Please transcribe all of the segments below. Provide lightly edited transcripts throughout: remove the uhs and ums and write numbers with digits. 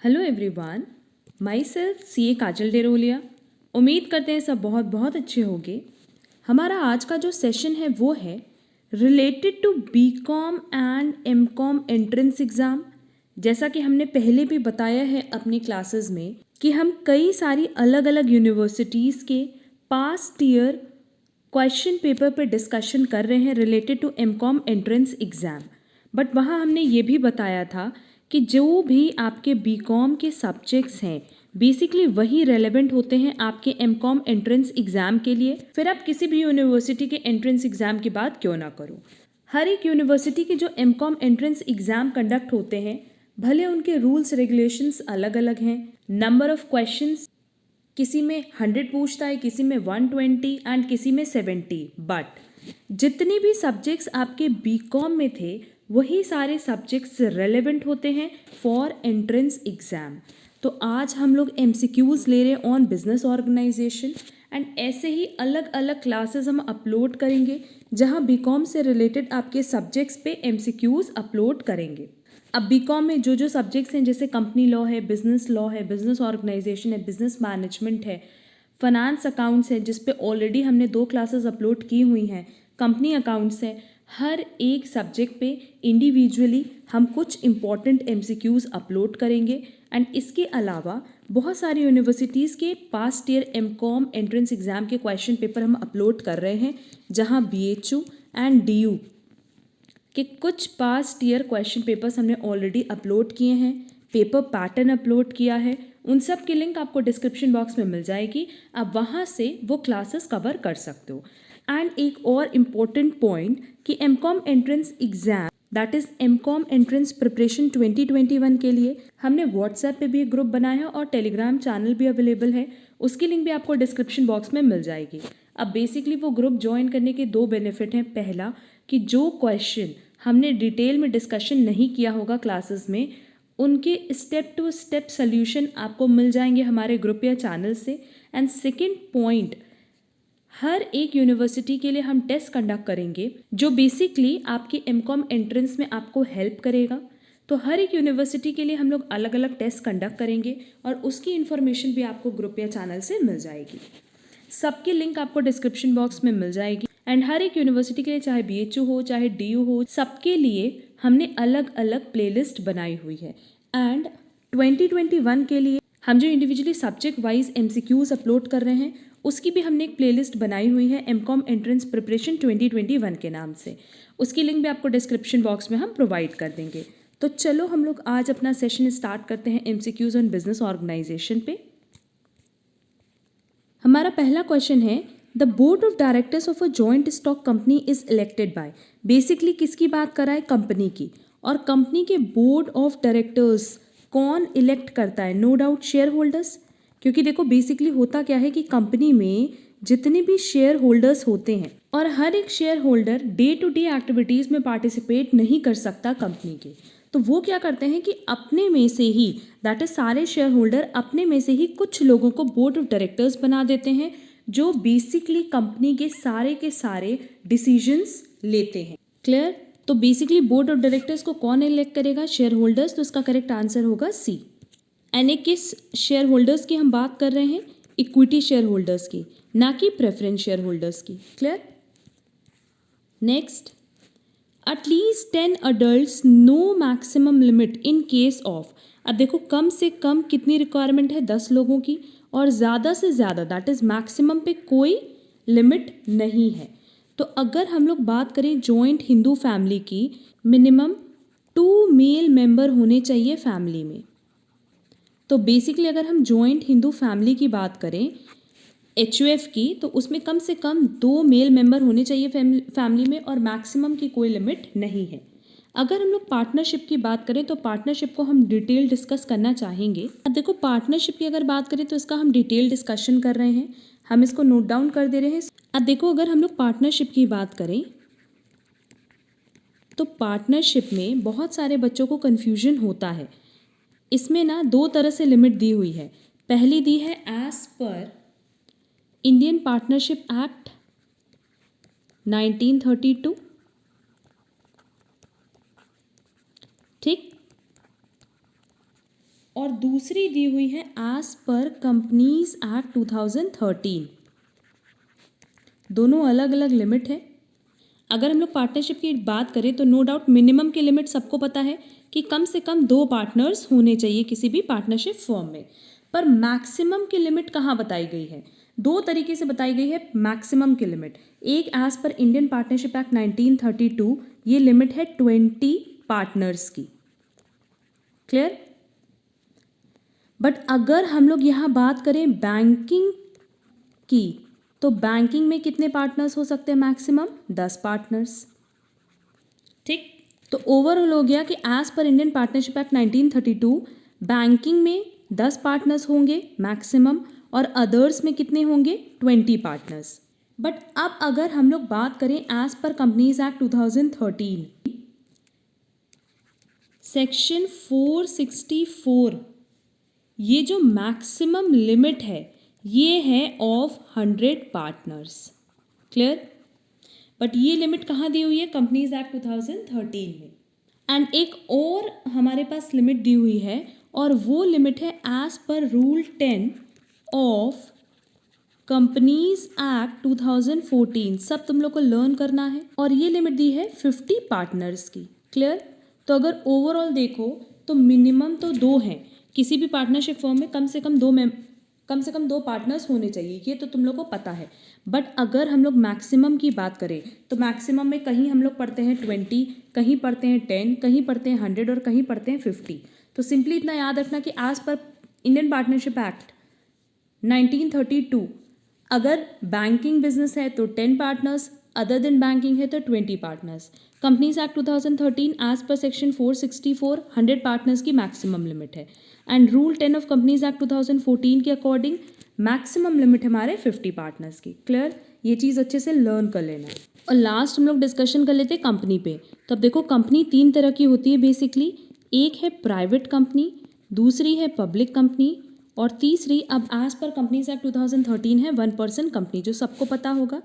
Hello everyone, my self सी ए काजल डेरोलिया। उम्मीद करते हैं सब बहुत बहुत अच्छे होंगे। हमारा आज का जो सेशन है वो है related to B com and M com entrance exam. जैसा कि हमने पहले भी बताया है अपनी क्लासेस में कि हम कई सारी अलग अलग यूनिवर्सिटीज़ के पास्ट ईयर क्वेश्चन पेपर पर डिस्कशन कर रहे हैं related to M com entrance exam. But वहाँ हमने ये भी बताया था कि जो भी आपके बी कॉम के सब्जेक्ट्स हैं बेसिकली वही रेलेवेंट होते हैं आपके एम कॉम एंट्रेंस एग्ज़ाम के लिए। फिर आप किसी भी यूनिवर्सिटी के एंट्रेंस एग्ज़ाम की बात क्यों ना करो, हर एक यूनिवर्सिटी के जो M com entrance exam conduct होते हैं भले उनके रूल्स रेगुलेशंस अलग अलग हैं, नंबर ऑफ क्वेश्चंस किसी में 100 पूछता है, किसी में 120 एंड किसी में 70, बट जितने भी सब्जेक्ट्स आपके बी कॉम में थे वही सारे सब्जेक्ट्स रेलेवेंट होते हैं फॉर एंट्रेंस एग्ज़ाम। तो आज हम लोग MCQs ले रहे हैं ऑन बिजनेस ऑर्गेनाइजेशन एंड ऐसे ही अलग अलग क्लासेस हम अपलोड करेंगे जहां बी कॉम से रिलेटेड आपके सब्जेक्ट्स पे MCQs अपलोड करेंगे। अब बीकॉम में जो जो सब्जेक्ट्स हैं जैसे कंपनी लॉ है, बिजनेस ऑर्गेनाइजेशन है, बिजनेस मैनेजमेंट है, फाइनेंस अकाउंट्स है जिस पे ऑलरेडी हमने 2 क्लासेस अपलोड की हुई हैं, कंपनी अकाउंट्स है, हर एक सब्जेक्ट पे इंडिविजुअली हम कुछ इम्पॉर्टेंट MCQs अपलोड करेंगे। एंड इसके अलावा बहुत सारी यूनिवर्सिटीज़ के past year MCOM entrance exam के क्वेश्चन पेपर हम अपलोड कर रहे हैं जहां BHU एंड DU कि कुछ पास्ट ईयर क्वेश्चन पेपर्स हमने ऑलरेडी अपलोड किए हैं, पेपर पैटर्न अपलोड किया है, उन सब की लिंक आपको डिस्क्रिप्शन बॉक्स में मिल जाएगी। आप वहाँ से वो क्लासेस कवर कर सकते हो। एंड एक और इम्पोर्टेंट पॉइंट कि MCOM entrance exam that is MCOM entrance preparation 2021 के लिए हमने व्हाट्सएप पे भी एक ग्रुप बनाया है और टेलीग्राम चैनल भी अवेलेबल है, उसकी लिंक भी आपको डिस्क्रिप्शन बॉक्स में मिल जाएगी। अब बेसिकली वो ग्रुप ज्वाइन करने के 2 बेनिफिट हैं। पहला कि जो क्वेश्चन हमने डिटेल में डिस्कशन नहीं किया होगा क्लासेस में उनके स्टेप टू स्टेप सोल्यूशन आपको मिल जाएंगे हमारे ग्रुप या चैनल से। एंड सेकंड पॉइंट, हर एक यूनिवर्सिटी के लिए हम टेस्ट कंडक्ट करेंगे जो बेसिकली आपकी MCOM एंट्रेंस में आपको हेल्प करेगा। तो हर एक यूनिवर्सिटी के लिए हम लोग अलग अलग टेस्ट कंडक्ट करेंगे और उसकी इन्फॉर्मेशन भी आपको ग्रुप या चैनल से मिल जाएगी। सबकी लिंक आपको डिस्क्रिप्शन बॉक्स में मिल जाएगी। एंड हर एक यूनिवर्सिटी के लिए चाहे BHU हो चाहे DU हो, सबके लिए हमने अलग अलग प्लेलिस्ट बनाई हुई है। एंड 2021 के लिए हम जो individually subject wise MCQs upload कर रहे हैं उसकी भी हमने एक प्लेलिस्ट बनाई हुई है MCOM एंट्रेंस प्रिपरेशन 2021 के नाम से। उसकी लिंक भी आपको डिस्क्रिप्शन बॉक्स में हम प्रोवाइड कर देंगे। तो चलो हम लोग आज अपना सेशन स्टार्ट करते हैं MCQs ऑन बिजनेस ऑर्गेनाइजेशन पे। हमारा पहला क्वेश्चन है the board of directors of a joint stock company is elected bye. Basically किसकी बात कर रहा है? कंपनी की। और कंपनी के बोर्ड ऑफ डायरेक्टर्स कौन इलेक्ट करता है? No doubt share holders. क्योंकि देखो बेसिकली होता क्या है कि कंपनी में जितने भी शेयर होल्डर्स होते हैं और हर एक share holder day to day activities में पार्टिसिपेट नहीं कर सकता कंपनी के, तो वो क्या करते हैं कि अपने में से ही दैट इज सारे शेयर होल्डर अपने में से ही कुछ लोगों को बोर्ड ऑफ डायरेक्टर्स बना देते हैं जो बेसिकली कंपनी के सारे डिसीजंस लेते हैं। क्लियर? तो बेसिकली बोर्ड ऑफ डायरेक्टर्स को कौन इलेक्ट करेगा? Share holders. तो इसका करेक्ट आंसर होगा सी। यानी किस शेयर होल्डर्स की हम बात कर रहे हैं? इक्विटी शेयर होल्डर्स की, ना कि प्रेफरेंस शेयर होल्डर्स की। Clear? Next, at least 10 adult, no maximum limit in case of. अब देखो कम से कम कितनी रिक्वायरमेंट है? 10 लोगों की, और ज़्यादा से ज़्यादा दैट इज़ मैक्सिमम पे कोई लिमिट नहीं है। तो अगर हम लोग बात करें जॉइंट हिंदू फैमिली की, मिनिमम 2 मेल मेंबर होने चाहिए फैमिली में। तो बेसिकली अगर हम जॉइंट हिंदू फैमिली की बात करें HUF की, तो उसमें कम से कम 2 मेल मेंबर होने चाहिए फैमिली में और मैक्सिमम की कोई लिमिट नहीं है। अगर हम लोग पार्टनरशिप की बात करें तो पार्टनरशिप को हम डिटेल डिस्कस करना चाहेंगे। अब देखो पार्टनरशिप की अगर बात करें तो इसका हम डिटेल डिस्कशन कर रहे हैं, हम इसको नोट डाउन कर दे रहे हैं। अब देखो अगर हम लोग पार्टनरशिप की बात करें तो पार्टनरशिप में बहुत सारे बच्चों को कन्फ्यूजन होता है। इसमें ना 2 तरह से लिमिट दी हुई है। पहली दी है as per Indian partnership act 1932, ठीक, और दूसरी दी हुई है एज पर कंपनीज एक्ट 2013। दोनों अलग अलग लिमिट है। अगर हम लोग पार्टनरशिप की बात करें तो नो डाउट मिनिमम की लिमिट सबको पता है कि कम से कम 2 पार्टनर्स होने चाहिए किसी भी पार्टनरशिप फर्म में। पर मैक्सिमम की लिमिट कहाँ बताई गई है? 2 तरीके से बताई गई है मैक्सिमम की लिमिट। एक as per Indian partnership act 1932 ये लिमिट है 20 पार्टनर्स की। क्लियर? बट अगर हम लोग यहाँ बात करें बैंकिंग की तो बैंकिंग में कितने पार्टनर्स हो सकते हैं? Maximum 10 partners. ठीक, तो ओवरऑल हो गया कि as per Indian partnership act 1932 banking में 10 पार्टनर्स होंगे मैक्सिमम और अदर्स में कितने होंगे? 20 पार्टनर्स। बट अब अगर हम लोग बात करें as per companies act 2013 section 464 ये जो मैक्सिमम लिमिट है ये है ऑफ 100 पार्टनर्स। क्लियर? बट ये लिमिट कहाँ दी हुई है? कंपनीज एक्ट 2013 में। एंड एक और हमारे पास लिमिट दी हुई है और वो लिमिट है as per rule 10 of companies act 2014। सब तुम लोग को लर्न करना है और ये लिमिट दी है 50 पार्टनर्स की। क्लियर? तो अगर ओवरऑल देखो तो मिनिमम तो 2 हैं। किसी भी पार्टनरशिप फर्म में कम से कम 2 पार्टनर्स होने चाहिए, ये तो तुम लोग को पता है। बट अगर हम लोग मैक्सिमम की बात करें तो मैक्सिमम में कहीं हम लोग पढ़ते हैं 20, कहीं पढ़ते हैं 10, कहीं पढ़ते हैं 100 और कहीं पढ़ते हैं 50। तो सिंपली इतना याद रखना कि as per Indian partnership act 1932 अगर बैंकिंग बिजनेस है तो 10 पार्टनर्स, अदर देन बैंकिंग है तो 20 partners. Companies act 2013 as per section 464 100 partners की मैक्सिमम लिमिट है। And rule 10 of companies act 2014 के अकॉर्डिंग मैक्सिमम लिमिट हमारे 50 पार्टनर्स की। क्लियर? ये चीज़ अच्छे से लर्न कर लेना है। और लास्ट हम लोग डिस्कशन कर लेते हैं कंपनी पे। तो अब देखो कंपनी 3 तरह की होती है बेसिकली। एक है प्राइवेट कंपनी, दूसरी है पब्लिक कंपनी और तीसरी अब एज पर कंपनीज एक्ट 2013 है 1 पर्सन कंपनी, जो सबको पता होगा।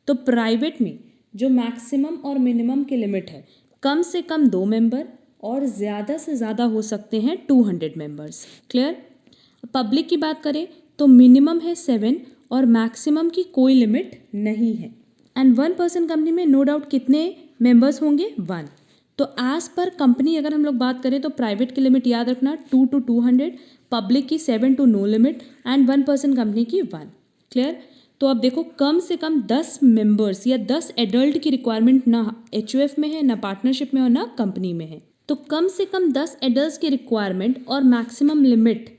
तो प्राइवेट में जो मैक्सिमम और मिनिमम की लिमिट है कम से कम 2 मेंबर और ज़्यादा से ज़्यादा हो सकते हैं 200 मेंबर्स। क्लियर? पब्लिक की बात करें तो मिनिमम है 7 और मैक्सिमम की कोई लिमिट नहीं है। एंड 1 पर्सन कंपनी में नो डाउट कितने मेंबर्स होंगे? 1। तो एज पर कंपनी अगर हम लोग बात करें तो प्राइवेट की लिमिट याद रखना 2 to 200, पब्लिक की 7 to no limit and 1 person company की 1। क्लियर? तो अब देखो कम से कम 10 मेंबर्स या 10 एडल्ट की रिक्वायरमेंट ना HUF में है, ना पार्टनरशिप में और ना कंपनी में है। तो कम से कम 10 एडल्ट की रिक्वायरमेंट और maximum limit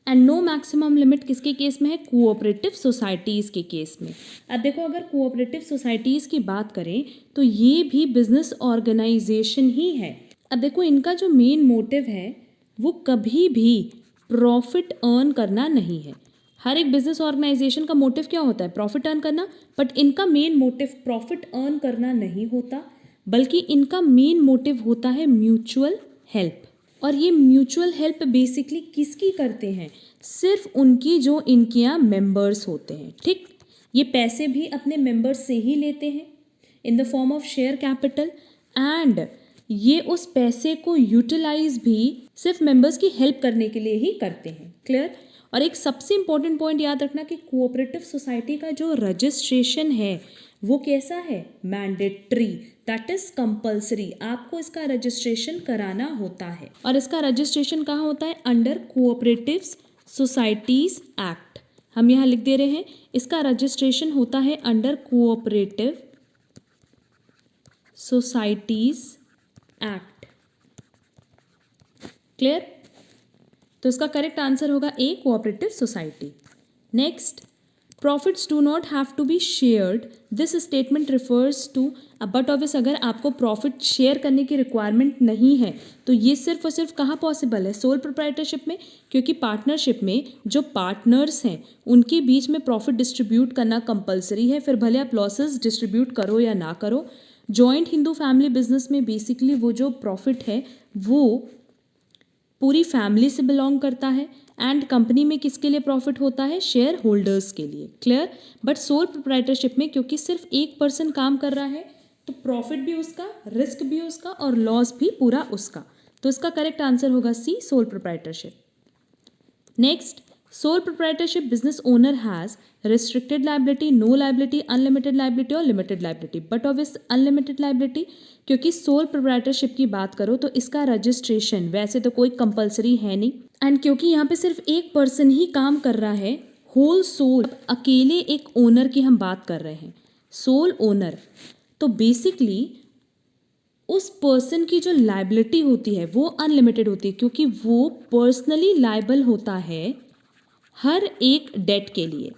and no maximum limit किसके केस में है? कोऑपरेटिव सोसाइटीज़ के केस में। अब देखो अगर कोऑपरेटिव सोसाइटीज़ की बात करें तो ये भी बिजनेस ऑर्गेनाइजेशन ही है। अब देखो इनका जो मेन मोटिव है वो कभी भी प्रॉफिट अर्न करना नहीं है। हर एक बिजनेस ऑर्गेनाइजेशन का मोटिव क्या होता है? प्रॉफिट अर्न करना। बट इनका मेन मोटिव प्रॉफिट अर्न करना नहीं होता, बल्कि इनका मेन मोटिव होता है म्यूचुअल हेल्प। और ये म्यूचुअल हेल्प बेसिकली किसकी करते हैं? सिर्फ उनकी जो इनके यहाँ मेंबर्स होते हैं। ठीक, ये पैसे भी अपने मेंबर्स से ही लेते हैं in the form of share capital and ये उस पैसे को यूटिलाइज भी सिर्फ मेंबर्स की हेल्प करने के लिए ही करते हैं। क्लियर? और एक सबसे इम्पॉर्टेंट पॉइंट याद रखना कि कोऑपरेटिव सोसाइटी का जो रजिस्ट्रेशन है वो कैसा है? Mandatory, that is compulsory. आपको इसका रजिस्ट्रेशन कराना होता है और इसका रजिस्ट्रेशन कहाँ होता है? Under cooperative societies act. हम यहाँ लिख दे रहे हैं इसका रजिस्ट्रेशन होता है under cooperative societies act. Clear? तो इसका करेक्ट आंसर होगा A, cooperative society. Next, profits do not have to be shared, this statement refers to. But obvious अगर आपको प्रॉफिट शेयर करने की रिक्वायरमेंट नहीं है तो ये सिर्फ और सिर्फ कहाँ पॉसिबल है? सोल प्रोप्राइटरशिप में, क्योंकि पार्टनरशिप में जो पार्टनर्स हैं उनके बीच में प्रॉफिट डिस्ट्रीब्यूट करना कंपलसरी है, फिर भले आप लॉसेस डिस्ट्रीब्यूट करो या ना करो। जॉइंट हिंदू फैमिली बिजनेस में बेसिकली वो जो प्रॉफिट है वो पूरी फैमिली से बिलोंग करता है एंड कंपनी में किसके लिए प्रॉफिट होता है? शेयर होल्डर्स के लिए। क्लियर? बट सोल प्रोप्राइटरशिप में क्योंकि सिर्फ एक पर्सन काम कर रहा है तो प्रॉफिट भी उसका, रिस्क भी उसका और लॉस भी पूरा उसका। तो इसका करेक्ट आंसर होगा C, sole proprietorship. Next, sole proprietorship business owner has restricted liability, no liability, unlimited liability और limited liability. But obvious unlimited liability, क्योंकि सोल प्रोप्राइटरशिप की बात करो तो इसका रजिस्ट्रेशन वैसे तो कोई कंपलसरी है नहीं, एंड क्योंकि यहाँ पे सिर्फ एक पर्सन ही काम कर रहा है, होल सोल अकेले एक ओनर की हम बात कर रहे हैं, सोल ओनर, तो बेसिकली उस पर्सन की जो लाइबिलिटी होती है वो अनलिमिटेड होती है, क्योंकि वो पर्सनली लाइबल होता है हर एक डेट के लिए।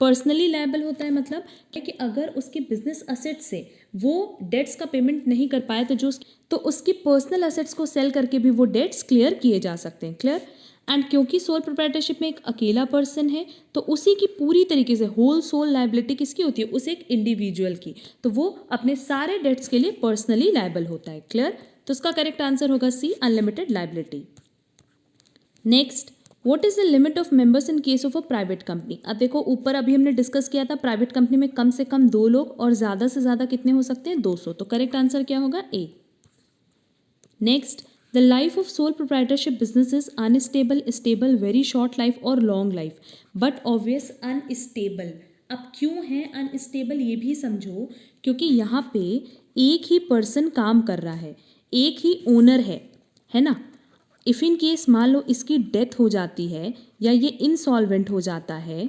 पर्सनली लायबल होता है मतलब कि अगर उसके बिजनेस असेट्स से वो डेट्स का पेमेंट नहीं कर पाए तो उसकी पर्सनल असेट्स को सेल करके भी वो डेट्स क्लियर किए जा सकते हैं। क्लियर? एंड क्योंकि सोल प्रोप्राइटरशिप में एक अकेला पर्सन है तो उसी की पूरी तरीके से होल सोल लायबिलिटी किसकी होती है? उस एक इंडिविजुअल की, तो वो अपने सारे डेट्स के लिए पर्सनली लायबल होता है। क्लियर? तो उसका करेक्ट आंसर होगा C, unlimited liability. Next, what is the limit of members in case of a private company? अब देखो, ऊपर अभी हमने डिस्कस किया था प्राइवेट कंपनी में कम से कम 2 लोग और ज़्यादा से ज़्यादा कितने हो सकते हैं? 200। तो करेक्ट आंसर क्या होगा? A. Next, the life of sole proprietorship business is unstable, stable, very short life और long life. But obvious unstable. अब क्यों है अनस्टेबल ये भी समझो, क्योंकि यहाँ पे एक ही पर्सन काम कर रहा है, एक ही ओनर है ना। इफ़ इन केस मान लो इसकी डेथ हो जाती है या ये इंसॉल्वेंट हो जाता है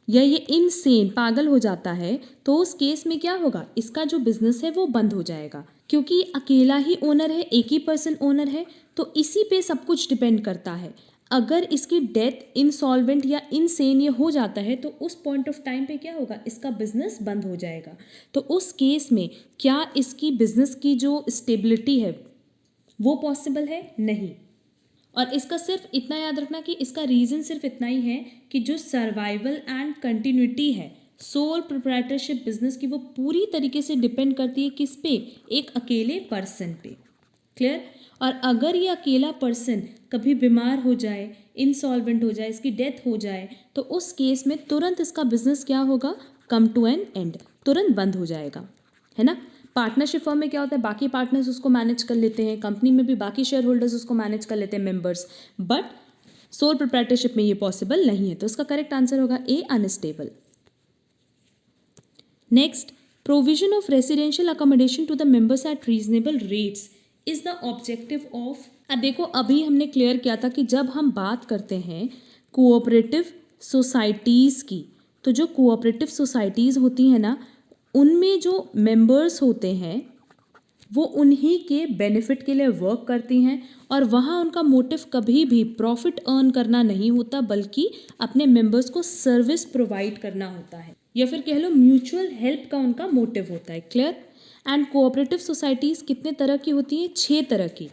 या ये इनसेन पागल हो जाता है, तो उस केस में क्या होगा? इसका जो बिजनेस है वो बंद हो जाएगा, क्योंकि अकेला ही ओनर है, एक ही पर्सन ओनर है, तो इसी पे सब कुछ डिपेंड करता है। अगर इसकी डेथ इंसॉल्वेंट या इनसेन ये हो जाता है तो उस पॉइंट ऑफ टाइम पे क्या होगा? इसका बिजनेस बंद हो जाएगा। तो उस केस में क्या इसकी बिजनेस की जो स्टेबिलिटी है वो पॉसिबल है? नहीं। और इसका सिर्फ इतना याद रखना कि इसका रीज़न सिर्फ इतना ही है कि जो सर्वाइवल एंड कंटिन्यूटी है सोल प्रोप्राइटरशिप बिजनेस की, वो पूरी तरीके से डिपेंड करती है किस पे? एक अकेले पर्सन पे। क्लियर? और अगर ये अकेला पर्सन कभी बीमार हो जाए, इंसॉल्वेंट हो जाए, इसकी डेथ हो जाए, तो उस केस में तुरंत इसका बिजनेस क्या होगा? कम टू एन एंड, तुरंत बंद हो जाएगा, है ना। पार्टनरशिप फर्म में क्या होता है? बाकी पार्टनर्स उसको मैनेज कर लेते हैं, कंपनी में भी बाकी शेयर होल्डर्स उसको मैनेज कर लेते हैं, मेंबर्स। बट सोल प्रोप्राइटरशिप में ये पॉसिबल नहीं है, तो इसका करेक्ट आंसर होगा A, unstable. Next, provision of residential accommodation to the members at reasonable rates is the objective of. अब देखो, अभी हमने क्लियर किया था कि जब हम बात करते हैं कोऑपरेटिव सोसाइटीज़ की, तो जो कोऑपरेटिव सोसाइटीज़ होती हैं ना, उनमें जो मेंबर्स होते हैं वो उन्हीं के बेनिफिट के लिए वर्क करती हैं, और वहाँ उनका मोटिव कभी भी प्रॉफिट अर्न करना नहीं होता, बल्कि अपने मेंबर्स को सर्विस प्रोवाइड करना होता है, या फिर कह लो म्यूचुअल हेल्प का उनका मोटिव होता है। क्लियर? एंड कोऑपरेटिव सोसाइटीज़ कितने तरह की होती हैं? 6 तरह की।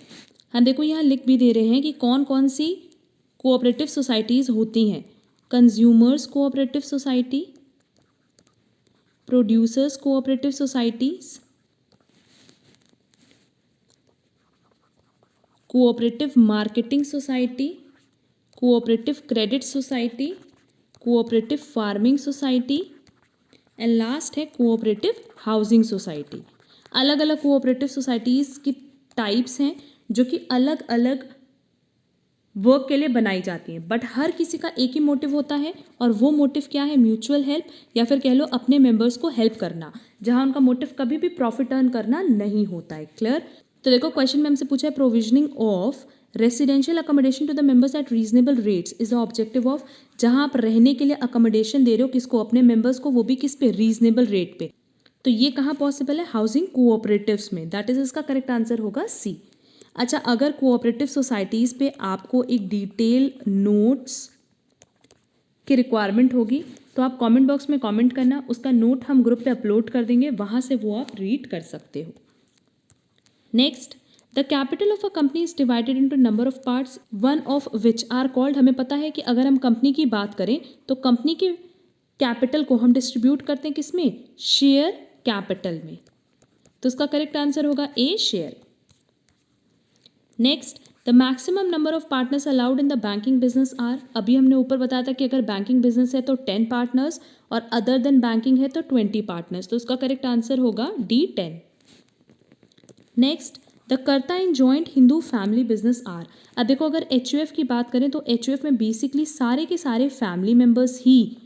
हाँ देखो, यहाँ लिख भी दे रहे हैं कि कौन कौन सी कोऑपरेटिव सोसाइटीज़ होती हैं। Consumers cooperative society, producers cooperative societies, cooperative marketing society, cooperative credit society, cooperative farming society, and last है कोऑपरेटिव हाउसिंग सोसाइटी। अलग अलग कोऑपरेटिव सोसाइटीज़ की टाइप्स हैं जो कि अलग अलग वर्क के लिए बनाई जाती हैं, बट हर किसी का एक ही मोटिव होता है, और वो मोटिव क्या है? म्यूचुअल हेल्प, या फिर कह लो अपने मेंबर्स को हेल्प करना, जहाँ उनका मोटिव कभी भी प्रॉफिट अर्न करना नहीं होता है। क्लियर? तो देखो, क्वेश्चन में हमसे पूछा है provisioning of residential accommodation to the members at reasonable rates is the objective of. जहाँ आप रहने के लिए अकोमोडेशन दे रहे हो किसको? अपने मेंबर्स को, वो भी किस पे? रीजनेबल रेट पे। तो ये कहाँ पॉसिबल है? हाउसिंग कोऑपरेटिव्स में। दैट इज इसका करेक्ट आंसर होगा सी। अच्छा, अगर कोऑपरेटिव सोसाइटीज़ पे आपको एक डिटेल नोट्स की रिक्वायरमेंट होगी तो आप कमेंट बॉक्स में कमेंट करना, उसका नोट हम ग्रुप पे अपलोड कर देंगे, वहाँ से वो आप रीड कर सकते हो। Next, the capital of a company is divided into number of parts, one of which are called. हमें पता है कि अगर हम कंपनी की बात करें तो कंपनी के कैपिटल को हम डिस्ट्रीब्यूट करते हैं किसमें? शेयर कैपिटल में। तो उसका करेक्ट आंसर होगा A, share. Next, the maximum number of partners allowed in the banking business are. अभी हमने ऊपर बताया था कि अगर बैंकिंग बिजनेस है तो 10 पार्टनर्स, और अदर देन बैंकिंग है तो 20 पार्टनर्स। तो उसका करेक्ट आंसर होगा D, 10। Next, the karta in joint Hindu family business are. अब देखो अगर HUF की बात करें तो HUF में बेसिकली सारे के सारे फैमिली मेंबर्स ही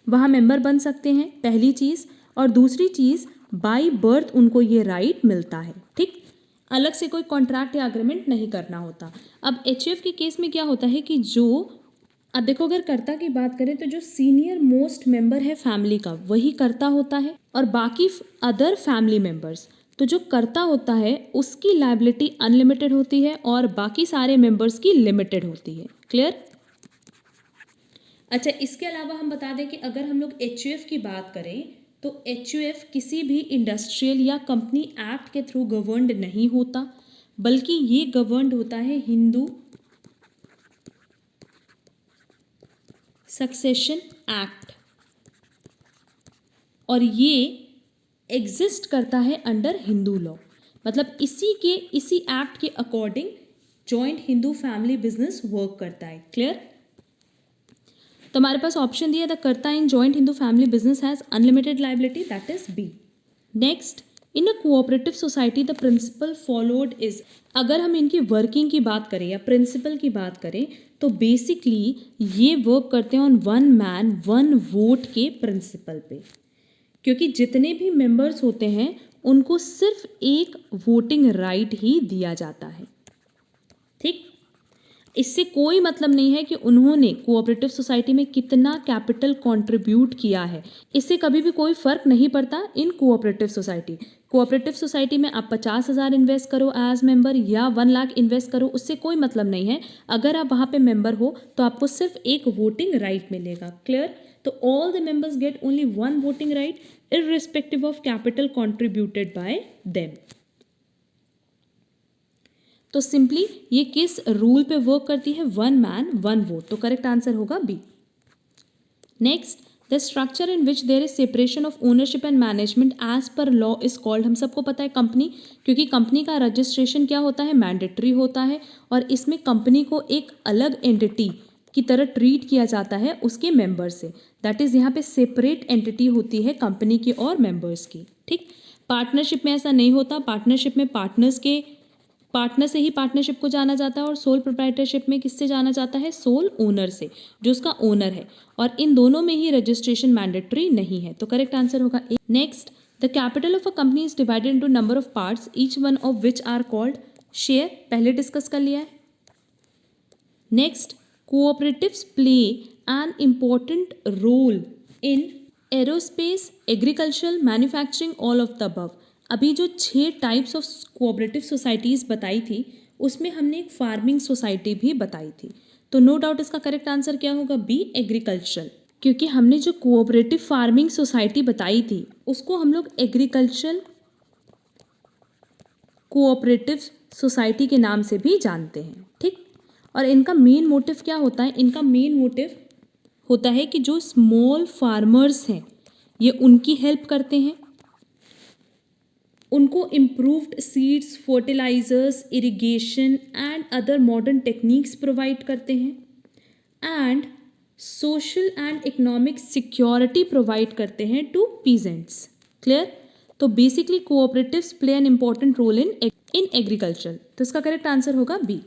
वहाँ मेंबर बन सकते हैं, पहली चीज़। और दूसरी चीज़, बाय बर्थ उनको ये राइट मिलता है, ठीक, अलग से कोई कॉन्ट्रैक्ट या अग्रीमेंट नहीं करना होता। अब HUF के केस में क्या होता है कि जो, अब देखो अगर कर्ता की बात करें तो जो सीनियर मोस्ट मेंबर है फैमिली का वही कर्ता होता है, और बाकी अदर फैमिली मेंबर्स, तो जो कर्ता होता है उसकी लायबिलिटी अनलिमिटेड होती है और बाकी सारे मेंबर्स की लिमिटेड होती है। क्लियर? अच्छा, इसके अलावा हम बता दें कि अगर हम लोग HUF की बात करें तो HUF किसी भी इंडस्ट्रियल या कंपनी एक्ट के थ्रू गवर्नड नहीं होता, बल्कि ये गवर्नड होता है हिंदू सक्सेशन एक्ट, और ये एग्जिस्ट करता है अंडर हिंदू लॉ। मतलब इसी एक्ट के according joint Hindu family business work करता है। क्लियर? तो हमारे पास ऑप्शन दिया, the karta in joint Hindu family business has unlimited liability, that is B. Next, in a cooperative society the principal followed is. अगर हम इनकी वर्किंग की बात करें या प्रिंसिपल की बात करें तो बेसिकली ये वर्क करते हैं on one man one vote के प्रिंसिपल पे, क्योंकि जितने भी मेंबर्स होते हैं उनको सिर्फ एक वोटिंग राइट ही दिया जाता है। ठीक, इससे कोई मतलब नहीं है कि उन्होंने कोऑपरेटिव सोसाइटी में कितना कैपिटल कंट्रीब्यूट किया है, इससे कभी भी कोई फर्क नहीं पड़ता इन कोऑपरेटिव सोसाइटी। कोऑपरेटिव सोसाइटी में आप 50,000 इन्वेस्ट करो एज मेंबर या 1 लाख इन्वेस्ट करो, उससे कोई मतलब नहीं है। अगर आप वहाँ पे मेंबर हो तो आपको सिर्फ एक वोटिंग राइट मिलेगा। क्लियर? तो all the members get only one voting right irrespective of capital contributed by them. तो सिंपली ये किस रूल पे वर्क करती है? One man one vote. तो करेक्ट आंसर होगा B. Next, the structure in which there is separation of ownership and management as per law is called. हम सबको पता है कंपनी, क्योंकि कंपनी का रजिस्ट्रेशन क्या होता है? मैंडेटरी होता है, और इसमें कंपनी को एक अलग एंटिटी की तरह ट्रीट किया जाता है उसके मेंबर से। दैट इज यहाँ पे सेपरेट एंटिटी होती है कंपनी की और मेंबर्स की। ठीक, पार्टनरशिप में ऐसा नहीं होता। पार्टनरशिप में पार्टनर से ही पार्टनरशिप को जाना जाता है, और सोल प्रोप्राइटरशिप में किससे जाना जाता है? सोल ओनर से, जो उसका ओनर है, और इन दोनों में ही रजिस्ट्रेशन मैंडेटरी नहीं है। तो करेक्ट आंसर होगा A. Next, the capital of a company is divided into number of parts each one of which are called share. पहले डिस्कस कर लिया है। Next, cooperatives play an important role in aerospace, agricultural, manufacturing, all of the above. अभी जो 6 types of cooperative societies बताई थी उसमें हमने एक फार्मिंग सोसाइटी भी बताई थी। तो नो डाउट इसका करेक्ट आंसर क्या होगा? बी, एग्रीकल्चरल, क्योंकि हमने जो कोऑपरेटिव फार्मिंग सोसाइटी बताई थी उसको हम लोग एग्रीकल्चरल कोऑपरेटिव सोसाइटी के नाम से भी जानते हैं। ठीक, और इनका मेन मोटिव क्या होता है? इनका मेन मोटिव होता है कि जो स्मॉल फार्मर्स हैं ये उनकी हेल्प करते हैं, उनको improved seeds, fertilisers, irrigation and other modern techniques provide करते हैं, and social and economic security provide करते हैं टू पीजेंट्स। क्लियर? तो basically cooperatives play an important role in agriculture. तो इसका करेक्ट आंसर होगा B.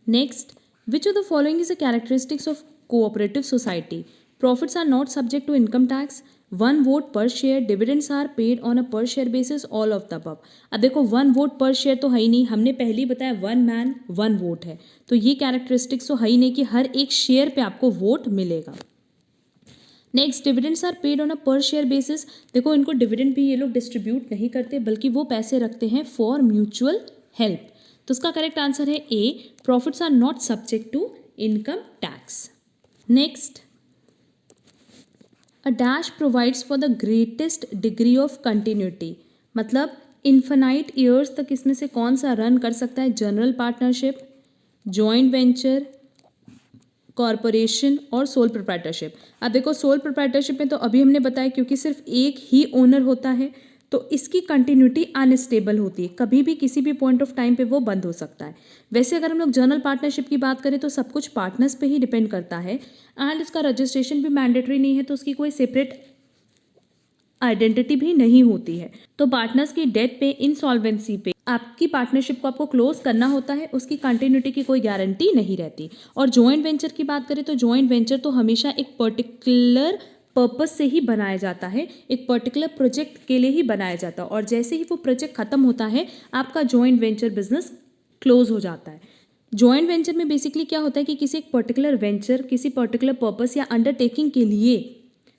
Next, which of the following is the characteristics of cooperative society? Profits are not subject to income tax, one vote per share, dividends are paid on a per share basis, all of the above. अब देखो one vote per share तो है ही नहीं, हमने पहले ही बताया one man one vote है, तो ये कैरेक्टरिस्टिक्स तो है ही नहीं कि हर एक शेयर पे आपको वोट मिलेगा। Next, dividends are paid on a per share basis. देखो इनको डिविडेंड भी ये लोग डिस्ट्रीब्यूट नहीं करते, बल्कि वो पैसे रखते हैं फॉर म्यूचुअल हेल्प। तो इसका करेक्ट आंसर है A, profits are not subject to income tax. Next, a dash provides for the greatest degree of continuity. मतलब इन्फिनाइट ईयर्स तक इसमें से कौन सा रन कर सकता है? General partnership, joint venture, corporation और सोल प्रोप्राइटरशिप। अब देखो सोल प्रोप्राइटरशिप में तो अभी हमने बताया क्योंकि सिर्फ एक ही ओनर होता है तो इसकी कंटिन्यूटी अनस्टेबल होती है, कभी भी किसी भी पॉइंट ऑफ टाइम पे वो बंद हो सकता है। वैसे अगर हम लोग जनरल पार्टनरशिप की बात करें तो सब कुछ पार्टनर्स पे ही डिपेंड करता है, एंड इसका रजिस्ट्रेशन भी मैंडेटरी नहीं है, तो उसकी कोई सेपरेट आइडेंटिटी भी नहीं होती है। तो पार्टनर्स की डेथ पे, इंसॉल्वेंसी पे आपकी पार्टनरशिप को आपको क्लोज करना होता है, उसकी कंटिन्यूटी की कोई गारंटी नहीं रहती। और जॉइंट वेंचर की बात करें तो जॉइंट वेंचर तो हमेशा एक पर्टिकुलर पर्पस से ही बनाया जाता है, एक पर्टिकुलर प्रोजेक्ट के लिए ही बनाया जाता है, और जैसे ही वो प्रोजेक्ट खत्म होता है आपका जॉइंट वेंचर बिजनेस क्लोज हो जाता है। जॉइंट वेंचर में बेसिकली क्या होता है कि किसी एक पर्टिकुलर वेंचर, किसी पर्टिकुलर पर्पस या अंडरटेकिंग के लिए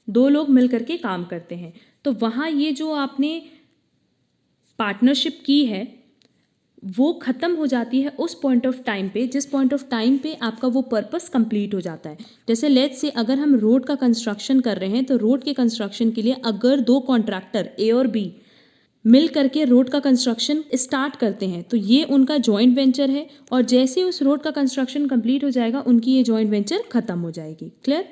दो लोग मिलकर के काम करते हैं। तो वहाँ ये जो आपने पार्टनरशिप की है वो ख़त्म हो जाती है उस पॉइंट ऑफ टाइम पे, जिस पॉइंट ऑफ टाइम पे आपका वो पर्पस कंप्लीट हो जाता है। जैसे लेट्स से अगर हम रोड का कंस्ट्रक्शन कर रहे हैं तो रोड के कंस्ट्रक्शन के लिए अगर दो कॉन्ट्रैक्टर ए और बी मिल करके रोड का कंस्ट्रक्शन स्टार्ट करते हैं तो ये उनका जॉइंट वेंचर है, और जैसे उस रोड का कंस्ट्रक्शन कंप्लीट हो जाएगा उनकी ये जॉइंट वेंचर खत्म हो जाएगी। क्लियर?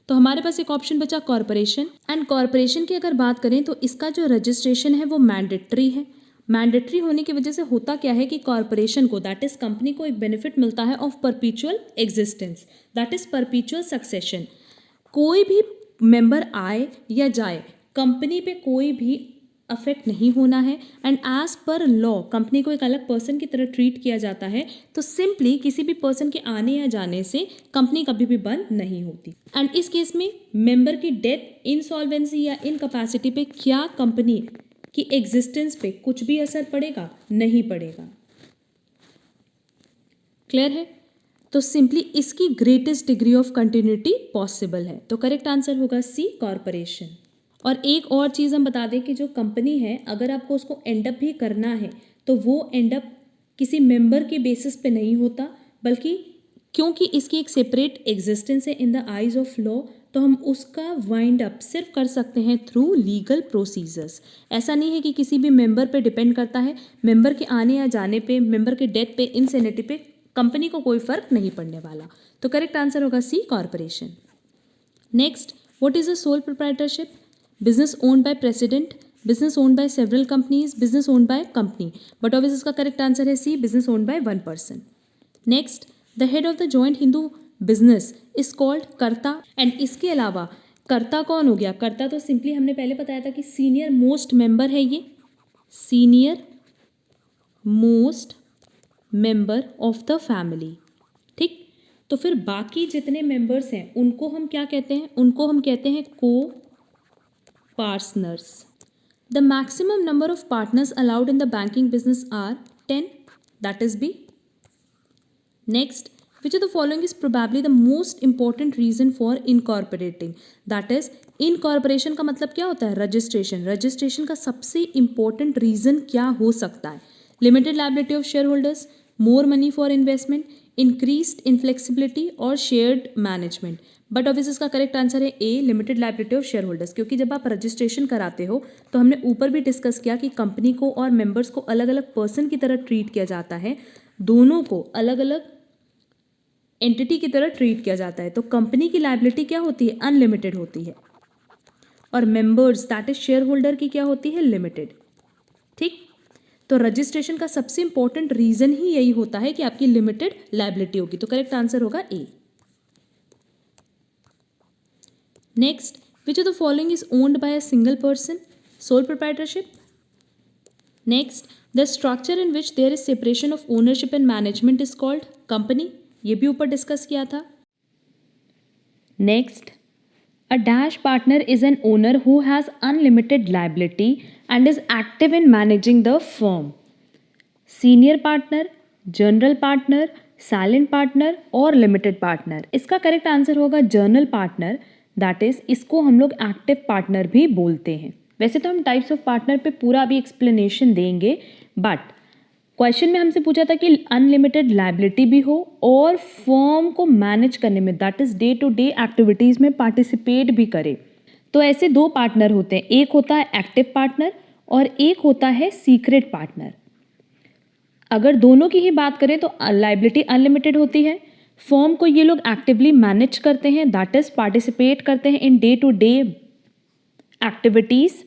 तो हमारे पास एक ऑप्शन बचा कॉरपोरेशन। एंड कॉरपोरेशन की अगर बात करें तो इसका जो रजिस्ट्रेशन है वो मैंडेटरी है। मैंडेटरी होने की वजह से होता क्या है कि कॉरपोरेशन को, दैट इज कंपनी को, एक बेनिफिट मिलता है of परपीचुअल existence, that is परपीचुअल succession. कोई भी मेंबर आए या जाए कंपनी पे कोई भी अफेक्ट नहीं होना है, and as per law company को एक अलग पर्सन की तरह ट्रीट किया जाता है। तो सिंपली किसी भी पर्सन के आने या जाने से कंपनी कभी भी बंद नहीं होती। एंड इस केस में मेंबर की डेथ, इंसॉल्वेंसी या इनकैपेसिटी पे क्या कंपनी की एग्जिस्टेंस पे कुछ भी असर पड़ेगा? नहीं पड़ेगा। क्लियर है? तो सिंपली इसकी greatest degree of continuity possible है। तो करेक्ट आंसर होगा सी, कॉरपोरेशन। और एक और चीज़ हम बता दें कि जो कंपनी है अगर आपको उसको एंडअप भी करना है तो वो एंडअप किसी मेंबर के बेसिस पे नहीं होता, बल्कि क्योंकि इसकी एक सेपरेट एग्जिस्टेंस है in the eyes of law, तो हम उसका वाइंड अप सिर्फ कर सकते हैं थ्रू लीगल प्रोसीजर्स। ऐसा नहीं है कि किसी भी मेंबर पे डिपेंड करता है। मेंबर के आने या जाने पे, मेंबर के डेथ पे, इंसेनिटी पे कंपनी को कोई फर्क नहीं पड़ने वाला। तो करेक्ट आंसर होगा C, corporation. Next, what is a sole proprietorship? Business owned by president, business owned by several companies, business owned by company. But obvious इसका करेक्ट आंसर है C, business owned by one person. Next, the head of the joint Hindu business is called karta. And इसके अलावा कर्ता कौन हो गया? कर्ता तो सिंपली हमने पहले बताया था कि सीनियर मोस्ट मेंबर है, ये senior most member of the family. ठीक, तो फिर बाकी जितने मेंबर्स हैं उनको हम क्या कहते हैं? उनको हम कहते हैं को partners. The maximum number of partners allowed in the banking business are 10, that is B. Next, which of the following is probably the most important reason for incorporating? That is, incorporation का मतलब क्या होता है? Registration. Registration का सबसे important reason क्या हो सकता है? Limited liability of share holders, more money for investment, increased inflexibility और शेयर्ड मैनेजमेंट। बट ऑब्वियसली इसका करेक्ट आंसर है A, limited liability of share holders. क्योंकि जब आप रजिस्ट्रेशन कराते हो तो हमने ऊपर भी डिस्कस किया कि कंपनी को और मेंबर्स को अलग अलग पर्सन की तरह ट्रीट किया जाता है, दोनों को अलग अलग एंटिटी की तरह ट्रीट किया जाता है। तो कंपनी की लायबिलिटी क्या होती है? अनलिमिटेड होती है, और members that is share holder की क्या होती है? लिमिटेड। ठीक, तो रजिस्ट्रेशन का सबसे इंपॉर्टेंट रीजन ही यही होता है कि आपकी लिमिटेड लायबिलिटी होगी। तो करेक्ट आंसर होगा A. Next, which of the following is owned by a single person? Sole proprietorship. Next, the structure in which there is separation of ownership and management is called company. ये भी ऊपर discuss किया था। Next, a dash partner is an owner who has unlimited liability and is active in managing the firm. Senior partner, general partner, silent partner और limited partner. इसका correct answer होगा general partner, that is इसको हम लोग active partner भी बोलते हैं। वैसे तो हम टाइप्स ऑफ पार्टनर पे पूरा अभी एक्सप्लेनेशन देंगे, बट क्वेश्चन में हमसे पूछा था कि अनलिमिटेड लायबिलिटी भी हो और फर्म को मैनेज करने में, that is day to day activities में पार्टिसिपेट भी करे। तो ऐसे दो पार्टनर होते हैं, एक होता है एक्टिव पार्टनर और एक होता है सीक्रेट पार्टनर। अगर दोनों की ही बात करें तो लायबिलिटी अनलिमिटेड होती है, फर्म को ये लोग एक्टिवली मैनेज करते हैं, दैट इज पार्टिसिपेट करते हैं in day to day activities,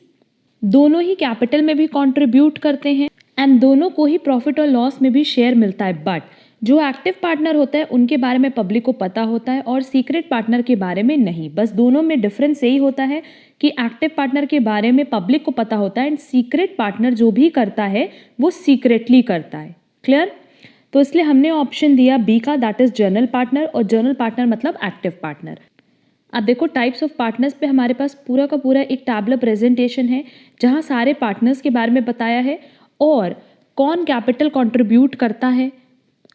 दोनों ही कैपिटल में भी कंट्रीब्यूट करते हैं एंड दोनों को ही प्रॉफिट और लॉस में भी शेयर मिलता है। बट जो एक्टिव पार्टनर होता है उनके बारे में पब्लिक को पता होता है और सीक्रेट पार्टनर के बारे में नहीं। बस दोनों में डिफरेंस यही होता है कि एक्टिव पार्टनर के बारे में पब्लिक को पता होता है एंड सीक्रेट पार्टनर जो भी करता है वो सीक्रेटली करता है। क्लियर? तो इसलिए हमने ऑप्शन दिया बी का, दैट इज जर्नल पार्टनर, और जर्नल पार्टनर मतलब एक्टिव पार्टनर। अब देखो टाइप्स ऑफ पार्टनर्स पे हमारे पास पूरा का पूरा एक टैबलर प्रेजेंटेशन है जहाँ सारे पार्टनर्स के बारे में बताया है और कौन कैपिटल कंट्रीब्यूट करता है,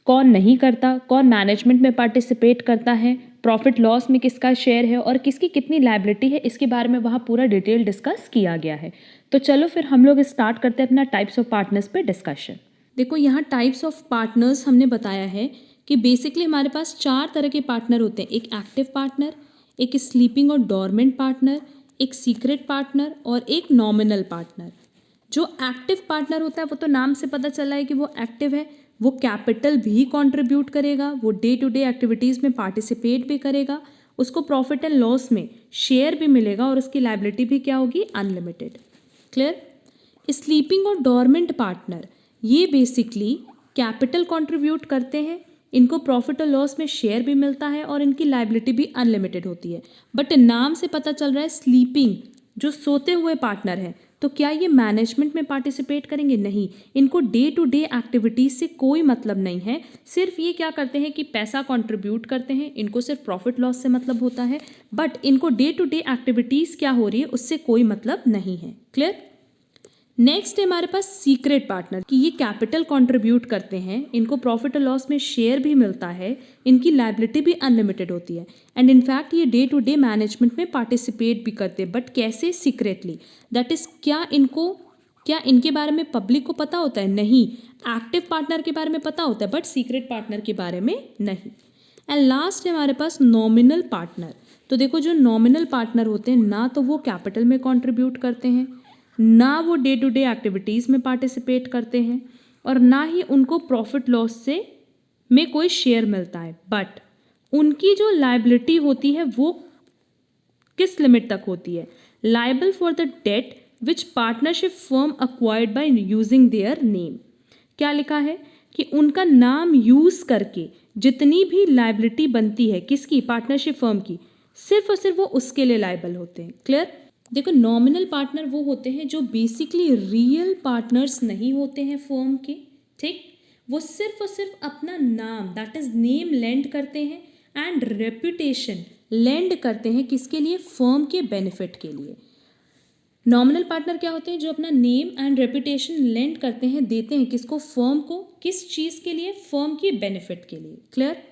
कौन नहीं करता, कौन मैनेजमेंट में पार्टिसिपेट करता है, प्रॉफिट लॉस में किसका शेयर है और किसकी कितनी लायबिलिटी है, इसके बारे में वहाँ पूरा डिटेल डिस्कस किया गया है। तो चलो फिर हम लोग स्टार्ट करते हैं अपना टाइप्स ऑफ पार्टनर्स पे डिस्कशन। देखो यहाँ टाइप्स ऑफ पार्टनर्स हमने बताया है कि बेसिकली हमारे पास 4 तरह के पार्टनर होते हैं। एक एक्टिव पार्टनर, एक स्लीपिंग और डोरमेंट पार्टनर, एक सीक्रेट पार्टनर और एक नॉमिनल पार्टनर। जो एक्टिव पार्टनर होता है वो तो नाम से पता चला है कि वो एक्टिव है, वो कैपिटल भी कंट्रीब्यूट करेगा, वो डे टू डे एक्टिविटीज़ में पार्टिसिपेट भी करेगा, उसको प्रॉफिट एंड लॉस में शेयर भी मिलेगा और उसकी लायबिलिटी भी क्या होगी, अनलिमिटेड। क्लियर? स्लीपिंग और डोरमेंट पार्टनर ये बेसिकली कैपिटल कंट्रीब्यूट करते हैं, इनको प्रॉफिट और लॉस में शेयर भी मिलता है और इनकी लायबिलिटी भी अनलिमिटेड होती है। बट नाम से पता चल रहा है स्लीपिंग जो सोते हुए पार्टनर है, तो क्या ये मैनेजमेंट में पार्टिसिपेट करेंगे? नहीं, इनको डे टू डे एक्टिविटीज़ से कोई मतलब नहीं है। सिर्फ ये क्या करते हैं कि पैसा कंट्रीब्यूट करते हैं, इनको सिर्फ प्रॉफिट लॉस से मतलब होता है, बट इनको डे टू डे एक्टिविटीज़ क्या हो रही है उससे कोई मतलब नहीं है। क्लियर? नेक्स्ट है हमारे पास सीक्रेट पार्टनर कि ये कैपिटल कंट्रीब्यूट करते हैं, इनको प्रॉफिट और लॉस में शेयर भी मिलता है, इनकी लायबिलिटी भी अनलिमिटेड होती है एंड इनफैक्ट ये डे टू डे मैनेजमेंट में पार्टिसिपेट भी करते हैं, बट कैसे? सीक्रेटली। दैट इज क्या इनके बारे में पब्लिक को पता होता है? नहीं। एक्टिव पार्टनर के बारे में पता होता है बट सीक्रेट पार्टनर के बारे में नहीं। एंड लास्ट है हमारे पास नॉमिनल पार्टनर। तो देखो जो नॉमिनल पार्टनर होते हैं ना तो वो कैपिटल में कंट्रीब्यूट करते हैं, ना वो डे टू डे एक्टिविटीज़ में पार्टिसिपेट करते हैं और ना ही उनको प्रॉफिट लॉस से में कोई शेयर मिलता है, बट उनकी जो लायबिलिटी होती है वो किस लिमिट तक होती है? Liable for the debt which partnership firm acquired by using their name. क्या लिखा है कि उनका नाम यूज़ करके जितनी भी लायबिलिटी बनती है किसकी? पार्टनरशिप फर्म की, सिर्फ और सिर्फ वो उसके लिए लायबल होते हैं। क्लियर? देखो नॉमिनल पार्टनर वो होते हैं जो बेसिकली रियल पार्टनर्स नहीं होते हैं फर्म के। ठीक? वो सिर्फ और सिर्फ अपना नाम दैट इज नेम लेंड करते हैं एंड रेपुटेशन लेंड करते हैं किसके लिए? फर्म के बेनिफिट के लिए। नॉमिनल पार्टनर क्या होते हैं? जो अपना नेम एंड रेपुटेशन लेंड करते हैं, देते हैं किसको? फर्म को। किस चीज़ के लिए? फर्म की बेनिफिट के लिए। क्लियर?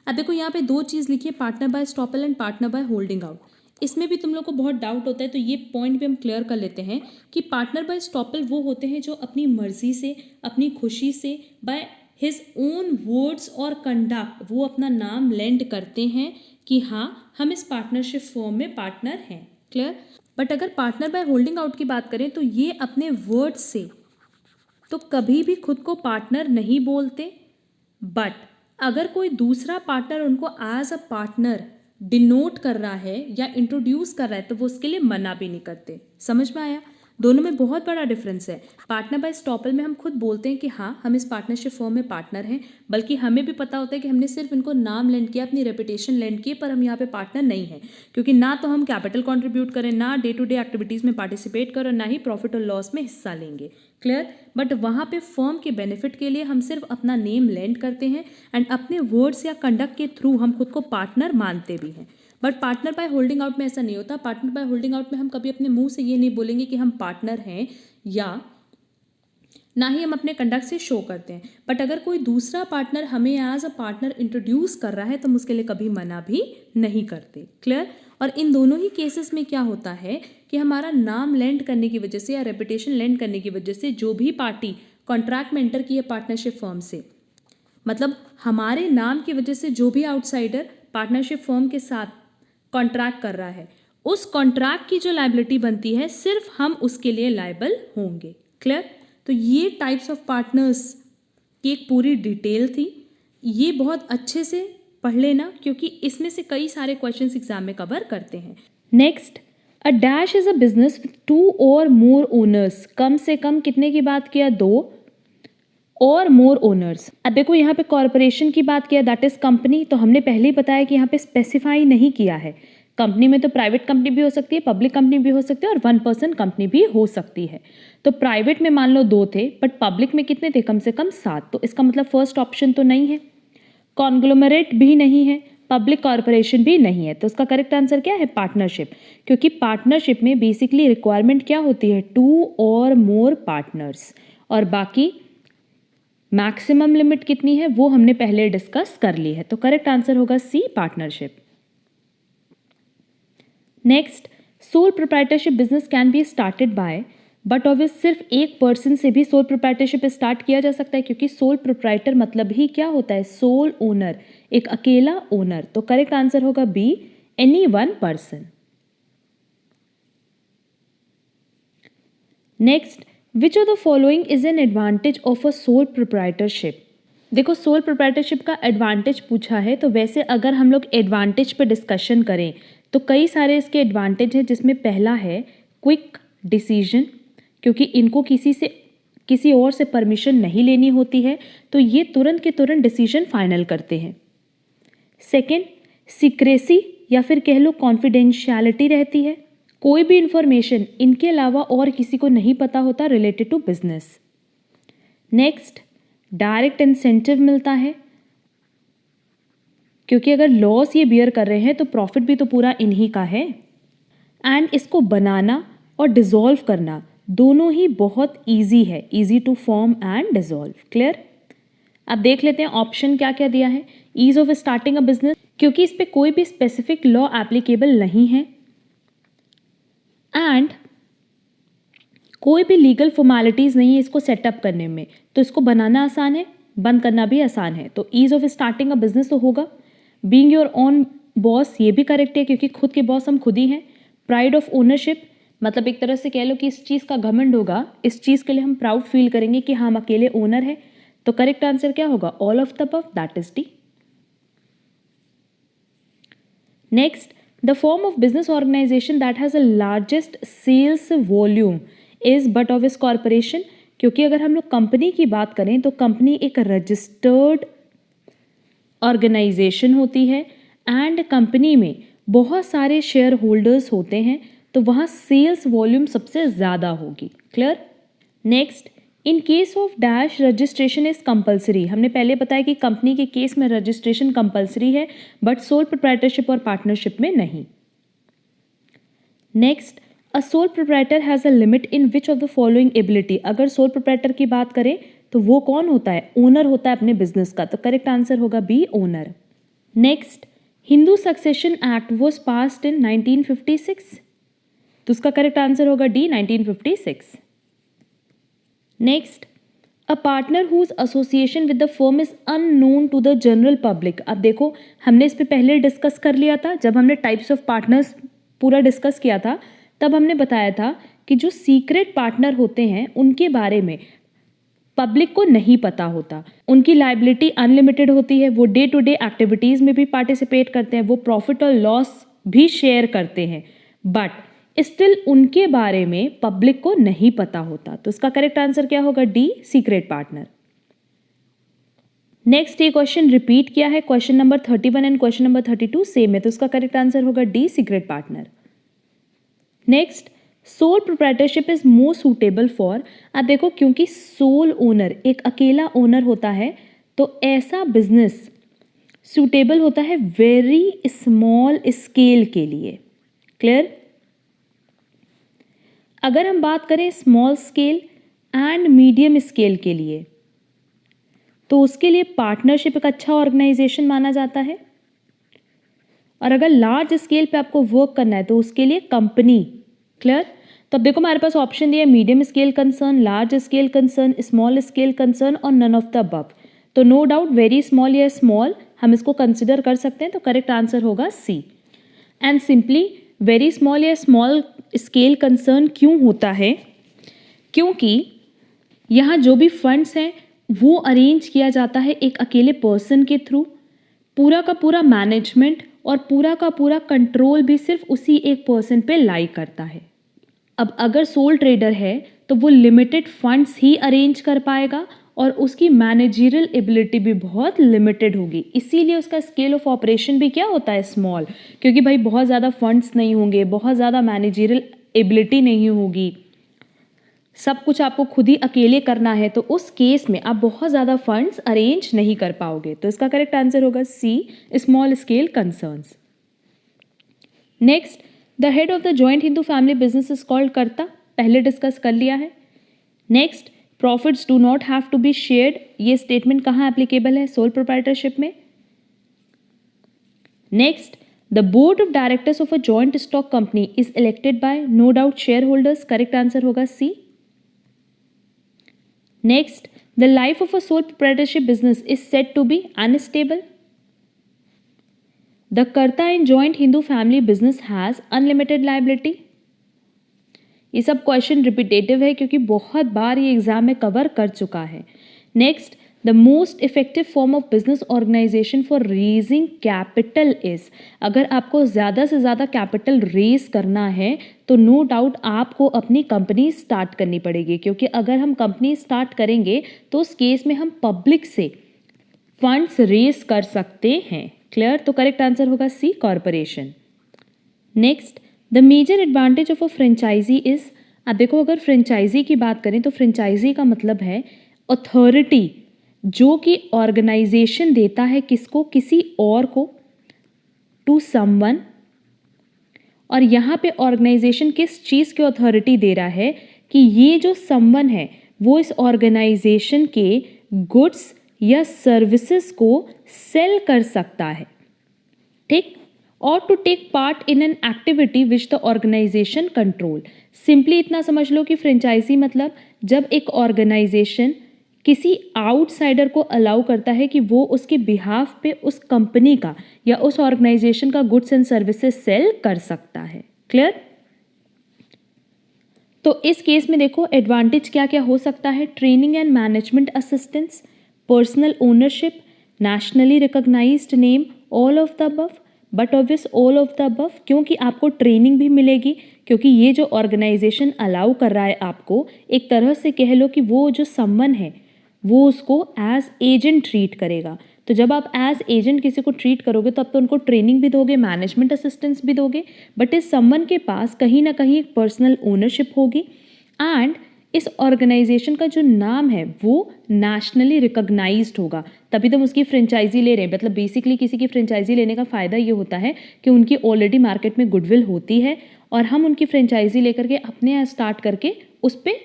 अब देखो यहाँ पे 2 चीज़ लिखी है, partner by estoppel and partner by holding out. इसमें भी तुम लोग को बहुत डाउट होता है तो ये पॉइंट भी हम क्लियर कर लेते हैं कि पार्टनर बाय स्टॉपल वो होते हैं जो अपनी मर्जी से, अपनी खुशी से, बाय हिज ओन वर्ड्स और कंडक्ट वो अपना नाम लेंड करते हैं कि हाँ हम इस पार्टनरशिप फर्म में पार्टनर हैं। क्लियर? बट अगर पार्टनर बाय होल्डिंग आउट की बात करें तो ये अपने वर्ड्स से तो कभी भी खुद को पार्टनर नहीं बोलते, बट अगर कोई दूसरा पार्टनर उनको एज अ पार्टनर डिनोट कर रहा है या इंट्रोड्यूस कर रहा है तो वो उसके लिए मना भी नहीं करते। समझ में आया? दोनों में बहुत बड़ा डिफरेंस है। पार्टनर बाय स्टॉपल में हम खुद बोलते हैं कि हाँ हम इस पार्टनरशिप फर्म में पार्टनर हैं, बल्कि हमें भी पता होता है कि हमने सिर्फ इनको नाम लेंड किया, अपनी रेपुटेशन लेंड की, पर हम यहाँ पे पार्टनर नहीं हैं क्योंकि ना तो हम कैपिटल कंट्रीब्यूट करें, ना डे टू डे एक्टिविटीज़ में पार्टिसिपेट करें, ना ही प्रॉफिट और लॉस में हिस्सा लेंगे। क्लियर? बट वहाँ पे फर्म के बेनिफिट के लिए हम सिर्फ अपना नेम लेंड करते हैं एंड अपने वर्ड्स या कंडक्ट के थ्रू हम खुद को पार्टनर मानते भी हैं। But partner by holding out में ऐसा नहीं होता। पार्टनर बाय होल्डिंग आउट में हम कभी अपने मुंह से ये नहीं बोलेंगे कि हम पार्टनर हैं, या ना ही हम अपने कंडक्ट से शो करते हैं। बट अगर कोई दूसरा पार्टनर हमें एज अ पार्टनर इंट्रोड्यूस कर रहा है तो हम उसके लिए कभी मना भी नहीं करते। क्लियर? और इन दोनों ही केसेस में क्या होता है कि हमारा नाम लेंड करने की वजह से या रेपुटेशन लेंड करने की वजह से जो भी पार्टी कॉन्ट्रैक्ट में एंटर की है पार्टनरशिप फर्म से, मतलब हमारे नाम की वजह से जो भी आउटसाइडर पार्टनरशिप फर्म के साथ कॉन्ट्रैक्ट कर रहा है, उस कॉन्ट्रैक्ट की जो लायबिलिटी बनती है सिर्फ हम उसके लिए लायबल होंगे। क्लियर? तो ये टाइप्स ऑफ पार्टनर्स की एक पूरी डिटेल थी। ये बहुत अच्छे से पढ़ लेना क्योंकि इसमें से कई सारे क्वेश्चंस एग्जाम में कवर करते हैं। Next, a dash is a business with 2 और मोर ओनर्स। कम से कम कितने की बात किया? 2 और मोर ओनर्स। अब देखो यहाँ पे कॉरपोरेशन की बात किया, दैट इज कंपनी, तो हमने पहले ही बताया कि यहाँ पे स्पेसिफाई नहीं किया है। कंपनी में तो प्राइवेट कंपनी भी हो सकती है, पब्लिक कंपनी भी हो सकती है, और 1% कंपनी भी हो सकती है। तो प्राइवेट में मान लो 2 थे, बट पब्लिक में कितने थे? कम से कम 7। तो इसका मतलब फर्स्ट ऑप्शन तो नहीं है, कॉन्ग्लोमरेट भी नहीं है, पब्लिक कॉरपोरेशन भी नहीं है। तो उसका करेक्ट आंसर क्या है? पार्टनरशिप। क्योंकि पार्टनरशिप में बेसिकली रिक्वायरमेंट क्या होती है? 2 और मोर पार्टनर्स, और बाकी मैक्सिमम लिमिट कितनी है वो हमने पहले डिस्कस कर ली है। तो करेक्ट आंसर होगा C, partnership. Next, sole proprietorship business can be started by, but obvious सिर्फ एक पर्सन से भी सोल प्रोप्राइटरशिप स्टार्ट किया जा सकता है, क्योंकि सोल प्रोप्राइटर मतलब ही क्या होता है? सोल ओनर, एक अकेला ओनर। तो करेक्ट आंसर होगा B, any one person. Next, which of the following is an advantage of a sole proprietorship? देखो, सोल प्रोप्राइटरशिप का एडवांटेज पूछा है, तो वैसे अगर हम लोग एडवांटेज पे डिस्कशन करें तो कई सारे इसके एडवांटेज हैं, जिसमें पहला है क्विक डिसीजन, क्योंकि इनको किसी और से परमिशन नहीं लेनी होती है, तो ये तुरंत के तुरंत डिसीजन फाइनल करते हैं। सेकेंड, सीक्रेसी या फिर कह लो कॉन्फिडेंशियलिटी रहती है, कोई भी इंफॉर्मेशन इनके अलावा और किसी को नहीं पता होता related to business. Next, direct incentive मिलता है, क्योंकि अगर लॉस ये बियर कर रहे हैं तो प्रॉफिट भी तो पूरा इन्हीं का है। एंड इसको बनाना और डिसॉल्व करना दोनों ही बहुत इजी है, easy to form and dissolve. Clear? अब देख लेते हैं ऑप्शन क्या क्या दिया है। Ease of starting a business, क्योंकि इस पे कोई भी स्पेसिफिक लॉ एप्लीकेबल नहीं है, एंड कोई भी लीगल फॉर्मेलिटीज नहीं है इसको सेटअप करने में, तो इसको बनाना आसान है, बंद करना भी आसान है। तो ease of starting a business तो होगा। बीइंग योर ओन बॉस, ये भी करेक्ट है, क्योंकि खुद के बॉस हम खुद ही हैं। प्राइड ऑफ ओनरशिप, मतलब एक तरह से कह लो कि इस चीज़ का घमंड होगा, इस चीज़ के लिए हम प्राउड फील करेंगे कि हम अकेले ओनर हैं। तो करेक्ट आंसर क्या होगा? All of the above, that is D. Next, the form of business organisation that has a largest sales volume is but obvious corporation, क्योंकि अगर हम लोग कंपनी की बात करें तो कंपनी एक रजिस्टर्ड ऑर्गेनाइजेशन होती है, एंड कंपनी में बहुत सारे शेयर होल्डर्स होते हैं, तो वहाँ सेल्स वॉल्यूम सबसे ज़्यादा होगी। Clear? Next, in case of dash registration is compulsory, हमने पहले बताया कि कंपनी के केस में रजिस्ट्रेशन कंपलसरी है, बट सोल प्रोप्राइटरशिप और पार्टनरशिप में नहीं। Next, a sole proprietor has a limit in which of the following ability, अगर सोल प्रोप्राइटर की बात करें तो वो कौन होता है? ओनर होता है अपने बिजनेस का। तो करेक्ट आंसर होगा B, owner. Next, Hindu succession act was passed in 1956, तो उसका करेक्ट आंसर होगा D, 1956। Next, a partner whose association with the firm is unknown to the general public. अब देखो, हमने इस पे पहले डिस्कस कर लिया था, जब हमने टाइप्स ऑफ पार्टनर्स पूरा डिस्कस किया था, तब हमने बताया था कि जो सीक्रेट पार्टनर होते हैं उनके बारे में पब्लिक को नहीं पता होता, उनकी लाइबिलिटी अनलिमिटेड होती है, वो डे टू डे एक्टिविटीज़ में भी पार्टिसिपेट करते हैं, वो प्रॉफिट और लॉस भी शेयर करते हैं, बट स्टिल उनके बारे में पब्लिक को नहीं पता होता। तो इसका करेक्ट आंसर क्या होगा? D, secret partner. नेक्स्ट, ये क्वेश्चन रिपीट किया है, question number 31 and question number 32 same है, तो इसका करेक्ट आंसर होगा D, secret partner. Next, sole proprietorship is more suitable for, अब देखो क्योंकि सोल ओनर एक अकेला ओनर होता है, तो ऐसा बिजनेस सूटेबल होता है वेरी स्मॉल स्केल के लिए। क्लियर? अगर हम बात करें small scale and medium scale के लिए, तो उसके लिए पार्टनरशिप एक अच्छा ऑर्गेनाइजेशन माना जाता है, और अगर लार्ज स्केल पे आपको वर्क करना है तो उसके लिए कंपनी। क्लियर? तो अब देखो, हमारे पास ऑप्शन दिया है medium scale concern, large scale concern, small scale concern और नन ऑफ द अबव। तो नो डाउट वेरी स्मॉल या स्मॉल हम इसको कंसिडर कर सकते हैं, तो करेक्ट आंसर होगा सी। एंड सिंपली वेरी स्मॉल या स्मॉल स्केल कंसर्न क्यों होता है? क्योंकि यहाँ जो भी फंड्स हैं वो अरेंज किया जाता है एक अकेले पर्सन के थ्रू, पूरा का पूरा मैनेजमेंट और पूरा का पूरा कंट्रोल भी सिर्फ उसी एक पर्सन पे लाई करता है। अब अगर सोल ट्रेडर है तो वो लिमिटेड फंड्स ही अरेंज कर पाएगा और उसकी मैनेजरियल एबिलिटी भी बहुत लिमिटेड होगी, इसीलिए उसका स्केल ऑफ ऑपरेशन भी क्या होता है, स्मॉल, क्योंकि भाई बहुत ज़्यादा फंड्स नहीं होंगे, बहुत ज़्यादा मैनेजरियल एबिलिटी नहीं होगी, सब कुछ आपको खुद ही अकेले करना है, तो उस केस में आप बहुत ज़्यादा फंड्स अरेंज नहीं कर पाओगे। तो इसका करेक्ट आंसर होगा C, small scale concerns. Next, the head of the joint Hindu family business is called karta, पहले डिस्कस कर लिया है। Next, profits do not have to be shared, ये स्टेटमेंट कहाँ एप्लीकेबल है, सोल प्रोप्राइटरशिप में। Next, the board of directors of a joint stock company is elected by no doubt share holders, correct answer होगा C. Next, the life of a sole proprietorship business is said to be unstable. The कर्ता in joint Hindu family business has unlimited liability. ये सब question repetitive है क्योंकि बहुत बार ये exam में cover कर चुका है। Next, the most effective form of business organisation for raising capital is, अगर आपको ज़्यादा से ज़्यादा कैपिटल रेज करना है तो नो डाउट आपको अपनी कंपनी स्टार्ट करनी पड़ेगी, क्योंकि अगर हम कंपनी स्टार्ट करेंगे तो उस केस में हम पब्लिक से फंड्स रेज कर सकते हैं। क्लियर, तो करेक्ट आंसर होगा C, corporation. Next, the major advantage of a franchisee is, अब देखो अगर फ्रेंचाइजी की बात करें तो फ्रेंचाइजी का मतलब है अथॉरिटी जो कि ऑर्गेनाइजेशन देता है किसको, किसी और को, टू समवन, और यहाँ पे ऑर्गेनाइजेशन किस चीज़ की अथॉरिटी दे रहा है कि ये जो समवन है वो इस ऑर्गेनाइजेशन के गुड्स या सर्विसेज को सेल कर सकता है, ठीक, और to take part in an activity which the organisation control. Simply इतना समझ लो कि फ्रेंचाइजी मतलब जब एक ऑर्गेनाइजेशन किसी आउटसाइडर को अलाउ करता है कि वो उसके बिहाफ पे उस कंपनी का या उस ऑर्गेनाइजेशन का गुड्स एंड सर्विसेज सेल कर सकता है। क्लियर, तो इस केस में देखो एडवांटेज क्या क्या हो सकता है, training and management assistance, personal ownership, nationally recognised name, all of the above, but obvious all of the above, क्योंकि आपको ट्रेनिंग भी मिलेगी, क्योंकि ये जो ऑर्गेनाइजेशन अलाउ कर रहा है आपको, एक तरह से कह लो कि वो जो समवन है वो उसको एज एजेंट ट्रीट करेगा। तो जब आप एज एजेंट किसी को ट्रीट करोगे तो अब तो उनको ट्रेनिंग भी दोगे, मैनेजमेंट असिस्टेंस भी दोगे, बट इस समवन के पास कहीं ना कहीं एक पर्सनल ओनरशिप होगी, एंड इस ऑर्गेनाइजेशन का जो नाम है वो नेशनली रिकॉग्नाइज्ड होगा, तभी तो हम उसकी फ्रेंचाइजी ले रहे हैं। मतलब बेसिकली किसी की फ्रेंचाइजी लेने का फ़ायदा ये होता है कि उनकी ऑलरेडी मार्केट में गुडविल होती है और हम उनकी फ्रेंचाइजी लेकर के अपने यहाँ स्टार्ट करके उस पर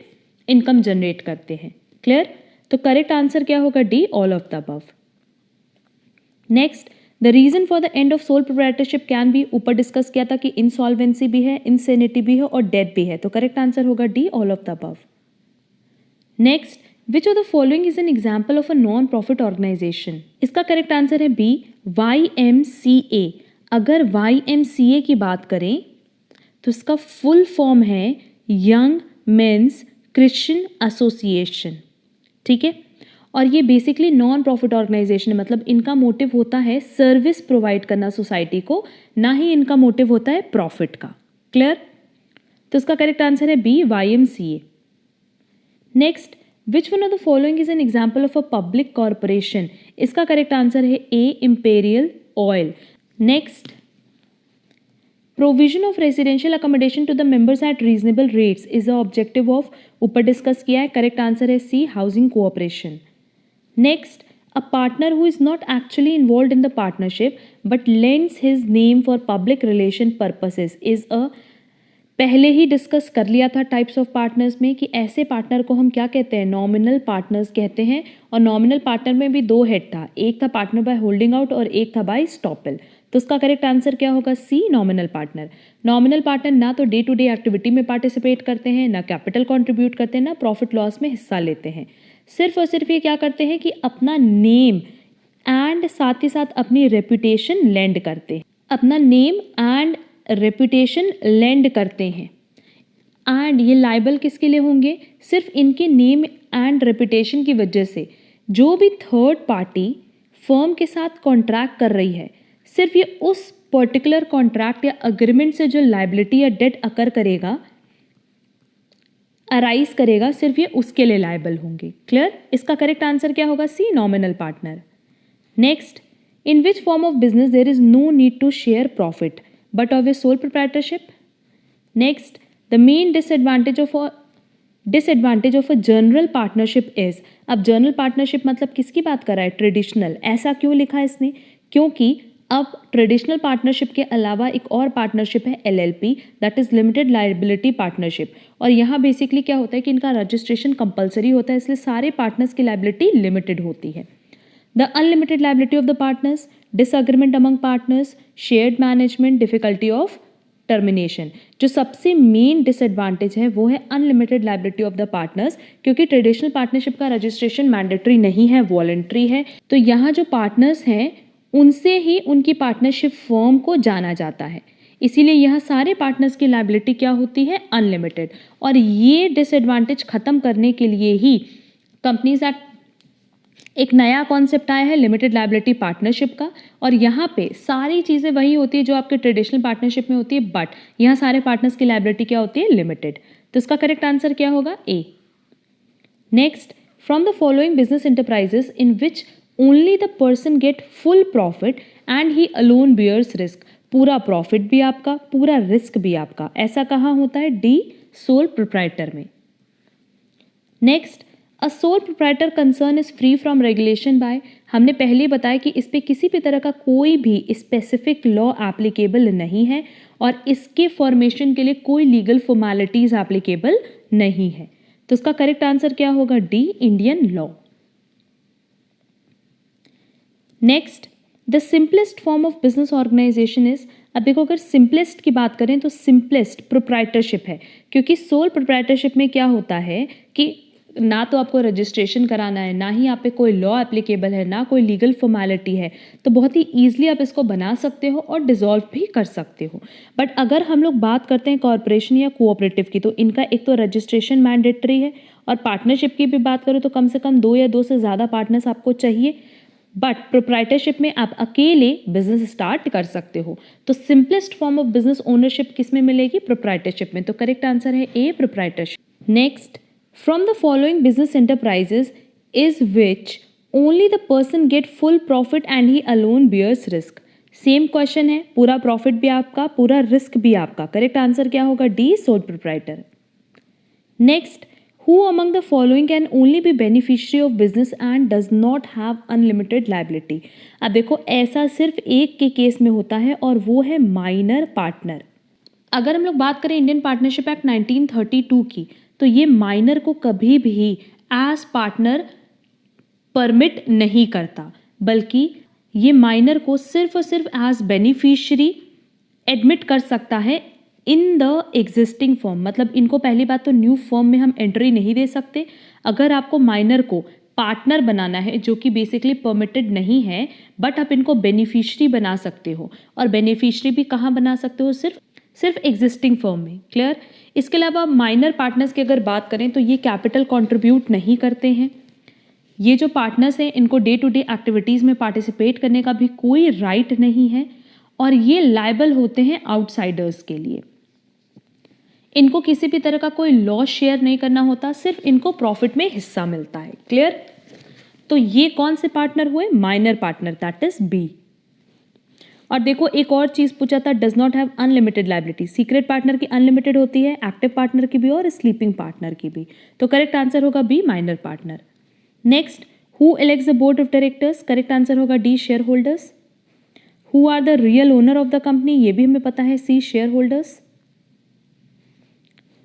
इनकम जनरेट करते हैं। क्लियर, तो करेक्ट आंसर क्या होगा, D, all of the above. Next, the reason for the end of sole proprietorship can be, ऊपर डिस्कस किया था कि इंसॉल्वेंसी भी है, इंसेनिटी भी है और डेथ भी है, तो करेक्ट आंसर होगा D, all of the above. Next, which of the following is an example of a non profit organisation, इसका करेक्ट आंसर है बी, YMCA। अगर YMCA की बात करें तो इसका फुल फॉर्म है यंग मेंस क्रिश्चियन एसोसिएशन, ठीक है, और ये बेसिकली नॉन प्रॉफिट ऑर्गेनाइजेशन है, मतलब इनका मोटिव होता है सर्विस प्रोवाइड करना सोसाइटी को, ना ही इनका मोटिव होता है प्रॉफिट का। क्लियर, तो इसका करेक्ट आंसर है B, YMCA। Next, which one of the following is an example of a public corporation, इसका करेक्ट आंसर है A, Imperial Oil. Next, provision of residential accommodation to the members at reasonable rates is the objective of, ऊपर discuss किया है, correct answer है C, housing cooperation. Next, a partner who is not actually involved in the partnership but lends his name for public relation purposes is a, पहले ही discuss कर लिया था types of partners में कि ऐसे पार्टनर को हम क्या कहते हैं, नॉमिनल पार्टनर्स कहते हैं, और नॉमिनल पार्टनर में भी दो हेड था, एक था पार्टनर बाय होल्डिंग आउट और एक था बाय स्टॉपल। तो उसका करेक्ट आंसर क्या होगा, C, nominal partner. Nominal partner ना तो डे टू डे एक्टिविटी में पार्टिसिपेट करते हैं, ना कैपिटल कंट्रीब्यूट करते हैं, ना प्रॉफिट लॉस में हिस्सा लेते हैं, सिर्फ और सिर्फ ये क्या करते हैं कि अपना नेम एंड साथ ही साथ अपनी रेपुटेशन लेंड करते हैं, अपना नेम एंड रेपुटेशन लेंड करते हैं। एंड ये लाइबल किसके लिए होंगे, सिर्फ इनके नेम एंड रेपुटेशन की वजह से जो भी थर्ड पार्टी फर्म के साथ कॉन्ट्रैक्ट कर रही है, सिर्फ ये उस पर्टिकुलर कॉन्ट्रैक्ट या अग्रीमेंट से जो लाइबिलिटी या डेट अकर करेगा, अराइज करेगा सिर्फ ये उसके लिए लायबल होंगे। क्लियर? इसका करेक्ट आंसर क्या होगा? C, nominal partner. Next, in which form of business there is no need to share profit but of a sole proprietorship? Next, the main disadvantage of a general partnership is. अब general partnership मतलब किसकी बात कर रहा है? Traditional. ऐसा क्यों लिखा है इसने? क्योंकि अब ट्रेडिशनल पार्टनरशिप के अलावा एक और पार्टनरशिप है LLP, that is limited liability partnership. और यहाँ बेसिकली क्या होता है कि इनका रजिस्ट्रेशन कंपलसरी होता है, इसलिए सारे पार्टनर्स की लायबिलिटी लिमिटेड होती है। The unlimited liability of the partners, disagreement among partners, shared management, difficulty of termination. जो सबसे मेन डिसएडवांटेज है वो है unlimited liability of the partners, क्योंकि ट्रेडिशनल पार्टनरशिप का रजिस्ट्रेशन मैंडेटरी नहीं है, वॉलंटरी है। तो यहाँ जो पार्टनर्स हैं उनसे ही उनकी पार्टनरशिप फर्म को जाना जाता है, इसीलिए यहाँ सारे पार्टनर्स की लायबिलिटी क्या होती है? अनलिमिटेड। और ये डिसएडवांटेज खत्म करने के लिए ही कंपनीज एक्ट एक नया कॉन्सेप्ट आया है, लिमिटेड लायबिलिटी पार्टनरशिप का। और यहाँ पे सारी चीज़ें वही होती है जो आपके ट्रेडिशनल पार्टनरशिप में होती है, बट यहाँ सारे पार्टनर्स की लायबिलिटी क्या होती है? लिमिटेड। तो इसका करेक्ट आंसर क्या होगा? A. Next, from the following business enterprises in which only the person get full profit and he alone bears risk. पूरा प्रॉफिट भी आपका, पूरा रिस्क भी आपका, ऐसा कहाँ होता है? डी, सोल प्रोप्राइटर में। Next, a sole proprietor concern is free from regulation bye. हमने पहले ही बताया कि इस पे किसी भी तरह का कोई भी स्पेसिफिक लॉ एप्लीकेबल नहीं है और इसके फॉर्मेशन के लिए कोई लीगल फॉर्मेलिटीज एप्लीकेबल नहीं है। तो इसका करेक्ट आंसर क्या होगा? D, Indian law. Next, the simplest form of business organisation is. अब देखो, अगर सिंपलेस्ट की बात करें तो सिंपलेस्ट प्रोप्राइटरशिप है, क्योंकि सोल प्रोप्राइटरशिप में क्या होता है कि ना तो आपको रजिस्ट्रेशन कराना है, ना ही आप पे कोई लॉ एप्लीकेबल है, ना कोई लीगल फॉर्मेलिटी है, तो बहुत ही ईजिली आप इसको बना सकते हो और डिसॉल्व भी कर सकते हो। बट अगर हम लोग बात करते हैं कॉर्पोरेशन या कोऑपरेटिव की, तो इनका एक तो रजिस्ट्रेशन मैंडेटरी है, और पार्टनरशिप की भी बात करो तो कम से कम 2 या 2 से ज़्यादा पार्टनर्स आपको चाहिए। बट प्रोप्राइटरशिप में आप अकेले बिजनेस स्टार्ट कर सकते हो। तो simplest form of business ownership किस में मिलेगी? प्रोप्राइटरशिप में। तो करेक्ट आंसर है A, proprietorship. Next, from the following business enterprises is which only the person get full profit and he alone bears risk. Same question है, पूरा profit भी आपका, पूरा रिस्क भी आपका। करेक्ट आंसर क्या होगा? D, soul proprietor. Next, who among the following can only be beneficiary of business and does not have unlimited liability? अब देखो, ऐसा सिर्फ एक के केस में होता है और वो है माइनर पार्टनर। अगर हम लोग बात करें इंडियन पार्टनरशिप एक्ट 1932 की, तो ये माइनर को कभी भी एज पार्टनर परमिट नहीं करता, बल्कि ये माइनर को सिर्फ और सिर्फ एज बेनिफिशियरी एडमिट कर सकता है इन द एग्जिस्टिंग फॉर्म। मतलब इनको पहली बात तो न्यू फॉर्म में हम एंट्री नहीं दे सकते। अगर आपको माइनर को पार्टनर बनाना है, जो कि बेसिकली परमिटेड नहीं है, बट आप इनको बेनिफिशियरी बना सकते हो, और बेनिफिशियरी भी कहाँ बना सकते हो? सिर्फ एग्जिस्टिंग फर्म में। क्लियर? इसके अलावा माइनर पार्टनर्स की अगर बात करें तो ये कैपिटल कंट्रीब्यूट नहीं करते हैं। ये जो पार्टनर्स हैं इनको डे टू डे एक्टिविटीज़ में पार्टिसिपेट करने का भी कोई राइट नहीं है, और ये लायबल होते हैं आउटसाइडर्स के लिए। इनको किसी भी तरह का कोई लॉस शेयर नहीं करना होता, सिर्फ इनको प्रॉफिट में हिस्सा मिलता है। क्लियर? तो ये कौन से पार्टनर हुए? Minor partner, that is B. और देखो, एक और चीज पूछा था, does not have unlimited liability. Secret partner की अनलिमिटेड होती है, एक्टिव पार्टनर की भी और स्लीपिंग पार्टनर की भी। तो करेक्ट आंसर होगा B, minor partner. Next, who elects the board of directors? Correct answer होगा D, shareholders. Who are the real owner of the company? ये भी हमें पता है, C, shareholders.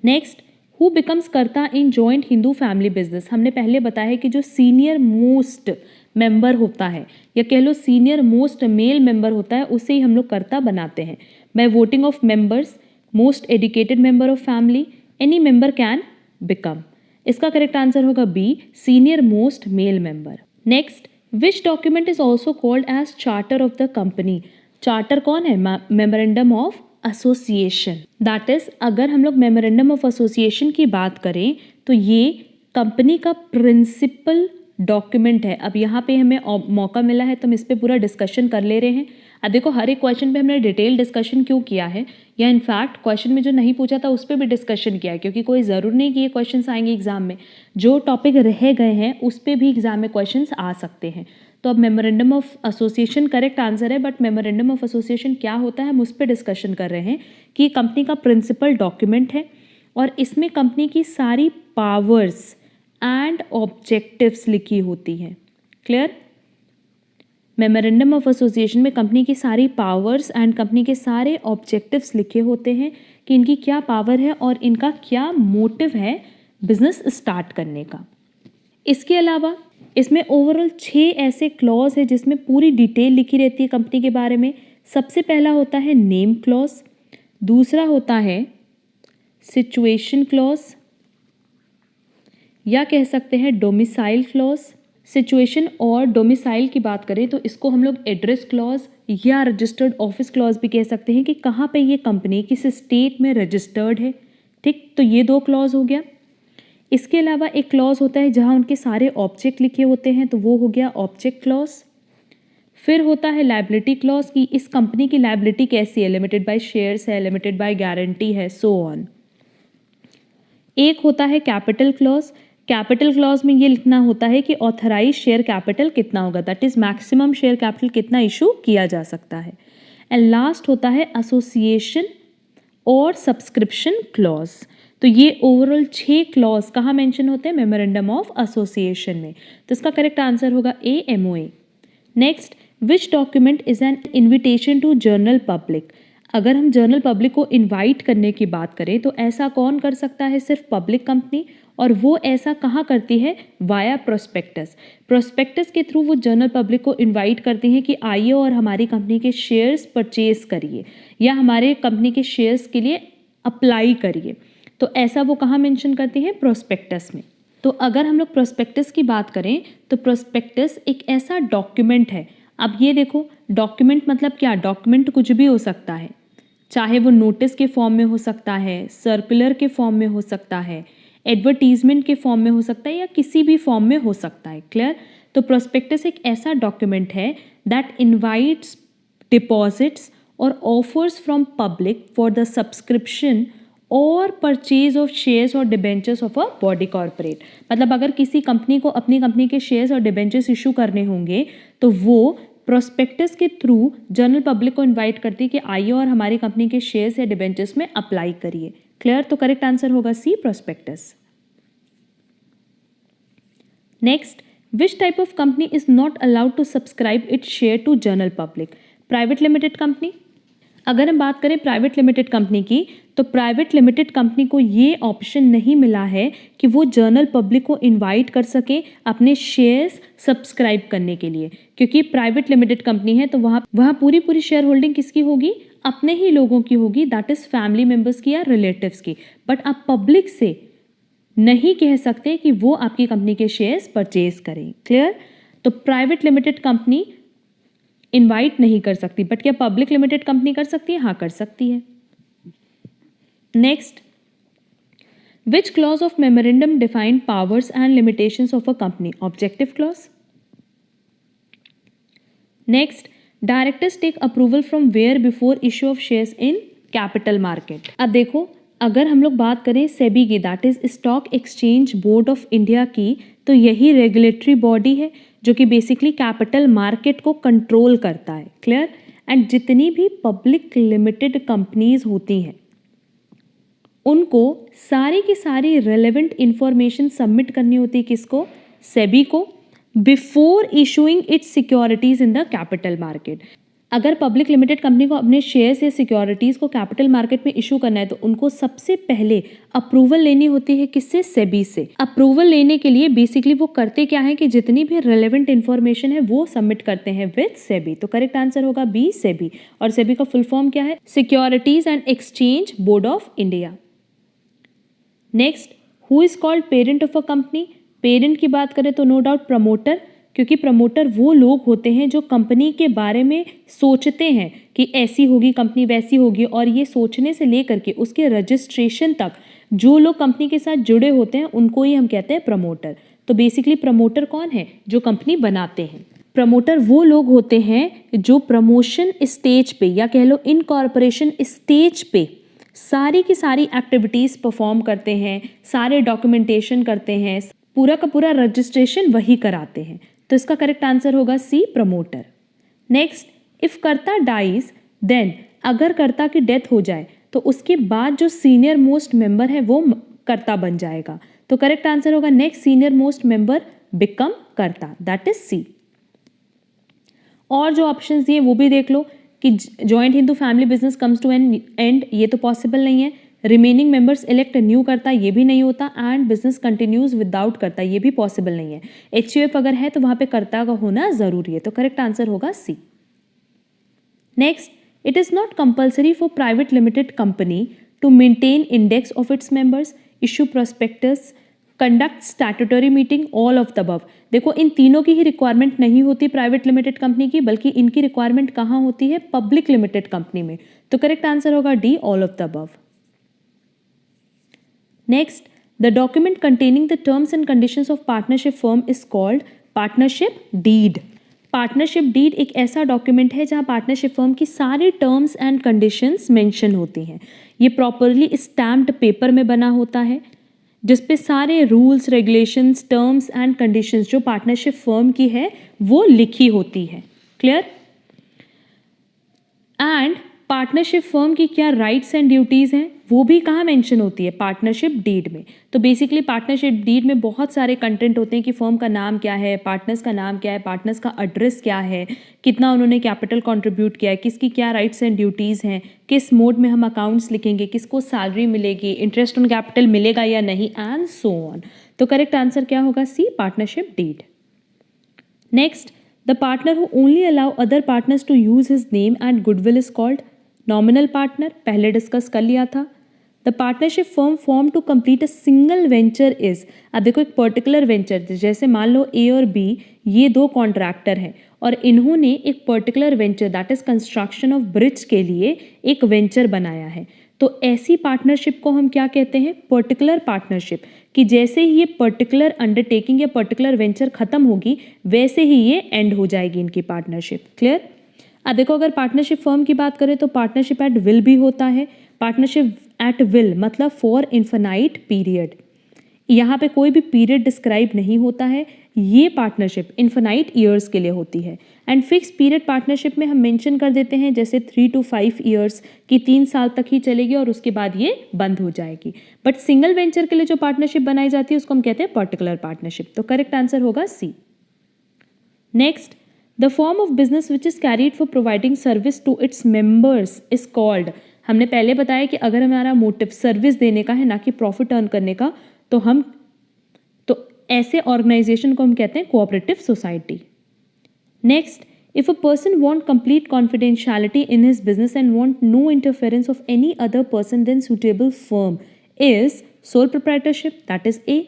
Next, who becomes karta in joint Hindu family business? हमने पहले बताया है कि जो सीनियर मोस्ट मेंबर होता है, या कह लो सीनियर मोस्ट मेल मेंबर होता है, उसे ही हम लोग कर्ता बनाते हैं। By voting of members, most educated member of family, any member can become. इसका करेक्ट आंसर होगा B, senior most male member. Next, which document is also called as charter of the company? Charter कौन है? Memorandum of association. That is, अगर हम लोग memorandum of association की बात करें तो ये कंपनी का प्रिंसिपल डॉक्यूमेंट है। अब यहाँ पे हमें मौका मिला है तो हम इस पे पूरा डिस्कशन कर ले रहे हैं। अब देखो हर एक क्वेश्चन पे हमने डिटेल डिस्कशन क्यों किया है, या इनफैक्ट क्वेश्चन में जो नहीं पूछा था उस पर भी डिस्कशन किया है, क्योंकि कोई ज़रूर नहीं कि ये क्वेश्चन आएंगे एग्जाम में। जो टॉपिक रह गए हैं उस पर भी एग्जाम में क्वेश्चन आ सकते हैं। तो अब memorandum of association correct answer है, बट मेमोरेंडम ऑफ एसोसिएशन क्या होता है हम उस पर डिस्कशन कर रहे हैं कि कंपनी का प्रिंसिपल डॉक्यूमेंट है और इसमें कंपनी की सारी पावर्स एंड ऑब्जेक्टिव्स लिखी होती हैं। क्लियर? मेमोरेंडम ऑफ एसोसिएशन में कंपनी की सारी पावर्स एंड कंपनी के सारे ऑब्जेक्टिव्स लिखे होते हैं कि इनकी क्या पावर है और इनका क्या मोटिव है बिजनेस स्टार्ट करने का। इसके अलावा इसमें ओवरऑल 6 ऐसे क्लॉज है जिसमें पूरी डिटेल लिखी रहती है कंपनी के बारे में। सबसे पहला होता है नेम क्लॉज, दूसरा होता है सिचुएशन क्लॉज या कह सकते हैं डोमिसाइल क्लॉज। सिचुएशन और डोमिसाइल की बात करें तो इसको हम लोग एड्रेस क्लॉज या रजिस्टर्ड ऑफिस क्लॉज भी कह सकते हैं कि कहाँ पे ये कंपनी किस स्टेट में रजिस्टर्ड है। ठीक, तो ये 2 क्लॉज हो गया। इसके अलावा एक क्लॉज होता है जहाँ उनके सारे ऑब्जेक्ट लिखे होते हैं, तो वो हो गया ऑब्जेक्ट क्लॉज। फिर होता है लायबिलिटी क्लॉज कि इस कंपनी की लायबिलिटी कैसी है, लिमिटेड बाय शेयर्स है, लिमिटेड बाय गारंटी है, सो ऑन। एक होता है कैपिटल क्लॉज। कैपिटल क्लॉज में ये लिखना होता है कि ऑथराइज शेयर कैपिटल कितना होगा, that is maximum share capital कितना इशू किया जा सकता है। एंड लास्ट होता है एसोसिएशन और सब्सक्रिप्शन क्लॉज। तो ये ओवरऑल 6 क्लॉज कहाँ मेंशन होते हैं, मेमोरेंडम ऑफ एसोसिएशन में। तो इसका करेक्ट आंसर होगा A, MOA। Next, which document is an invitation to general public. अगर हम जनरल पब्लिक को इनवाइट करने की बात करें तो ऐसा कौन कर सकता है, सिर्फ पब्लिक कंपनी, और वो ऐसा कहाँ करती है, वाया प्रोस्पेक्टस। प्रोस्पेक्टस के थ्रू वो जनरल पब्लिक को इनवाइट करती हैं कि आइए और हमारी कंपनी के शेयर्स परचेज करिए या हमारे कंपनी के शेयर्स के लिए अप्लाई करिए। तो ऐसा वो कहाँ मेंशन करती हैं, प्रोस्पेक्टस में। तो अगर हम लोग प्रोस्पेक्टस की बात करें तो प्रोस्पेक्टस एक ऐसा डॉक्यूमेंट है। अब ये देखो, डॉक्यूमेंट मतलब क्या, डॉक्यूमेंट कुछ भी हो सकता है, चाहे वो नोटिस के फॉर्म में हो सकता है, सर्कुलर के फॉर्म में हो सकता है, एडवर्टीजमेंट के फॉर्म में हो सकता है, या किसी भी फॉर्म में हो सकता है। क्लियर? तो प्रोस्पेक्टस एक ऐसा डॉक्यूमेंट है दैट इनवाइट्स डिपॉजिट्स और offers from public for the subscription और परचेज ऑफ शेयर्स और debentures of a body corporate. मतलब अगर किसी कंपनी को अपनी कंपनी के शेयर्स और डिबेंचर्स इशू करने होंगे तो वो प्रोस्पेक्टस के थ्रू जनरल पब्लिक को इनवाइट करती है कि आइए और हमारी कंपनी के शेयर्स या डिबेंचर्स में अप्लाई करिए। क्लियर? तो करेक्ट आंसर होगा C, prospectus. Next, which type of company is not allowed to subscribe its share to general public. Private limited company. अगर हम बात करें प्राइवेट लिमिटेड कंपनी की तो प्राइवेट लिमिटेड कंपनी को ये ऑप्शन नहीं मिला है कि वो जनरल पब्लिक को इनवाइट कर सके अपने शेयर्स सब्सक्राइब करने के लिए, क्योंकि प्राइवेट लिमिटेड कंपनी है तो वहाँ पूरी शेयर होल्डिंग किसकी होगी, अपने ही लोगों की होगी, दैट इज फैमिली मेंबर्स की या रिलेटिव्स की। बट आप पब्लिक से नहीं कह सकते कि वो आपकी कंपनी के शेयर्स परचेज करें। क्लियर? तो प्राइवेट लिमिटेड कंपनी इनवाइट नहीं कर सकती, बट क्या पब्लिक लिमिटेड कंपनी कर सकती है? हाँ, कर सकती है। Next, which clause of memorandum define powers and limitations of a company, objective clause. Next, directors take approval from where before issue of shares in capital market. अब देखो, अगर हम लोग बात करें सेबी की, that is stock exchange board of India की, तो यही रेगुलेटरी बॉडी है जो कि बेसिकली कैपिटल मार्केट को कंट्रोल करता है। क्लियर? एंड जितनी भी पब्लिक लिमिटेड कंपनीज होती हैं उनको सारी की सारी रेलेवेंट इंफॉर्मेशन सबमिट करनी होती है, किसको, सेबी को, before issuing it's securities in the capital market. अगर पब्लिक लिमिटेड कंपनी को अपने शेयर्स या सिक्योरिटीज़ को कैपिटल मार्केट में इशू करना है तो उनको सबसे पहले अप्रूवल लेनी होती है, किससे, सेबी से। अप्रूवल लेने के लिए बेसिकली वो करते क्या है कि जितनी भी रेलेवेंट इन्फॉर्मेशन है वो सबमिट करते हैं विद सेबी। तो करेक्ट आंसर होगा बी, सेबी। और सेबी का फुल फॉर्म क्या है, securities and exchange board of India. Next, who is called parent of a company. Parent की बात करें तो नो डाउट प्रमोटर, क्योंकि प्रमोटर वो लोग होते हैं जो कंपनी के बारे में सोचते हैं कि ऐसी होगी कंपनी, वैसी होगी, और ये सोचने से लेकर के उसके रजिस्ट्रेशन तक जो लोग कंपनी के साथ जुड़े होते हैं उनको ही हम कहते हैं प्रमोटर। तो बेसिकली प्रमोटर कौन है? जो कंपनी बनाते हैं। प्रमोटर वो लोग होते हैं जो प्रमोशन स्टेज पे या कह लो इनकॉर्पोरेशन स्टेज पे सारी की सारी एक्टिविटीज़ परफॉर्म करते हैं, सारे डॉक्यूमेंटेशन करते हैं, पूरा का पूरा रजिस्ट्रेशन वही कराते हैं। तो इसका करेक्ट आंसर होगा सी, प्रमोटर। नेक्स्ट, इफ कर्ता डाइज देन, अगर कर्ता की डेथ हो जाए तो उसके बाद जो सीनियर मोस्ट मेंबर है वो कर्ता बन जाएगा। तो करेक्ट आंसर होगा next, senior most member become karta, that is C. और जो ऑप्शंस दिए वो भी देख लो कि joint Hindu family business comes to an end, ये तो पॉसिबल नहीं है। रिमेनिंग मेंबर्स इलेक्ट न्यू करता, ये भी नहीं होता। एंड बिजनेस कंटिन्यूज विदाउट करता, ये भी पॉसिबल नहीं है। HUF अगर है तो वहाँ पे कर्ता का होना जरूरी है, तो करेक्ट आंसर होगा C. Next, it is not compulsory for private limited company to maintain index of its members, issue prospectus, conduct statutory meeting, all of the above. देखो इन तीनों की ही रिक्वायरमेंट नहीं होती प्राइवेट लिमिटेड कंपनी की, बल्कि इनकी रिक्वायरमेंट कहाँ होती है? पब्लिक लिमिटेड कंपनी में। तो करेक्ट आंसर होगा D, all of the above. Next, the document containing the terms and conditions of partnership firm is called partnership deed. Partnership deed एक ऐसा डॉक्यूमेंट है जहां पार्टनरशिप फर्म की सारी टर्म्स एंड कंडीशंस मेंशन होती हैं। ये प्रॉपरली स्टैम्प्ड पेपर में बना होता है जिसपे सारे rules, regulations, terms and conditions जो पार्टनरशिप फर्म की है वो लिखी होती है। क्लियर? एंड पार्टनरशिप फर्म की क्या राइट्स एंड ड्यूटीज़ हैं वो भी कहाँ मेंशन होती है? पार्टनरशिप डीड में। तो बेसिकली पार्टनरशिप डीड में बहुत सारे कंटेंट होते हैं कि फर्म का नाम क्या है, पार्टनर्स का नाम क्या है, पार्टनर्स का एड्रेस क्या है, कितना उन्होंने कैपिटल कंट्रीब्यूट किया है, किसकी क्या राइट्स एंड ड्यूटीज़ हैं, किस मोड में हम अकाउंट्स लिखेंगे, किसको सैलरी मिलेगी, इंटरेस्ट ऑन कैपिटल मिलेगा या नहीं, एंड सो ऑन। तो करेक्ट आंसर क्या होगा? C, partnership deed. Next, the partner who only allow other partners to use his name and goodwill is called nominal partner, पहले डिस्कस कर लिया था। The partnership firm formed to complete a single venture is, अब देखो एक particular venture, जैसे मान लो A और B ये दो कॉन्ट्रैक्टर हैं और इन्होंने एक particular venture that is construction of bridge के लिए एक वेंचर बनाया है। तो ऐसी पार्टनरशिप को हम क्या कहते हैं? Particular partnership. कि जैसे ही ये पर्टिकुलर अंडरटेकिंग या पर्टिकुलर वेंचर खत्म होगी वैसे ही ये एंड हो जाएगी इनकी पार्टनरशिप। क्लियर? अब देखो अगर पार्टनरशिप फर्म की बात करें तो पार्टनरशिप एट विल भी होता है। पार्टनरशिप एट विल मतलब फॉर इन्फिनाइट पीरियड, यहाँ पे कोई भी पीरियड डिस्क्राइब नहीं होता है। ये पार्टनरशिप इन्फिनाइट ईयर्स के लिए होती है। एंड फिक्स पीरियड पार्टनरशिप में हम मेंशन कर देते हैं जैसे 3 to 5 ईयर्स की 3 साल तक ही चलेगी और उसके बाद ये बंद हो जाएगी। बट सिंगल वेंचर के लिए जो पार्टनरशिप बनाई जाती है उसको हम कहते हैं पर्टिकुलर पार्टनरशिप। तो करेक्ट आंसर होगा C. Next, the form of business which is carried for providing service to its members is called. हमने पहले बताया कि अगर हमारा मोटिव सर्विस देने का है ना कि प्रॉफिट अर्न करने का, तो ऐसे ऑर्गेनाइजेशन को हम कहते हैं cooperative society. Next, if a person want complete confidentiality in his business and want no interference of any other person then suitable firm is sole proprietorship, that is A.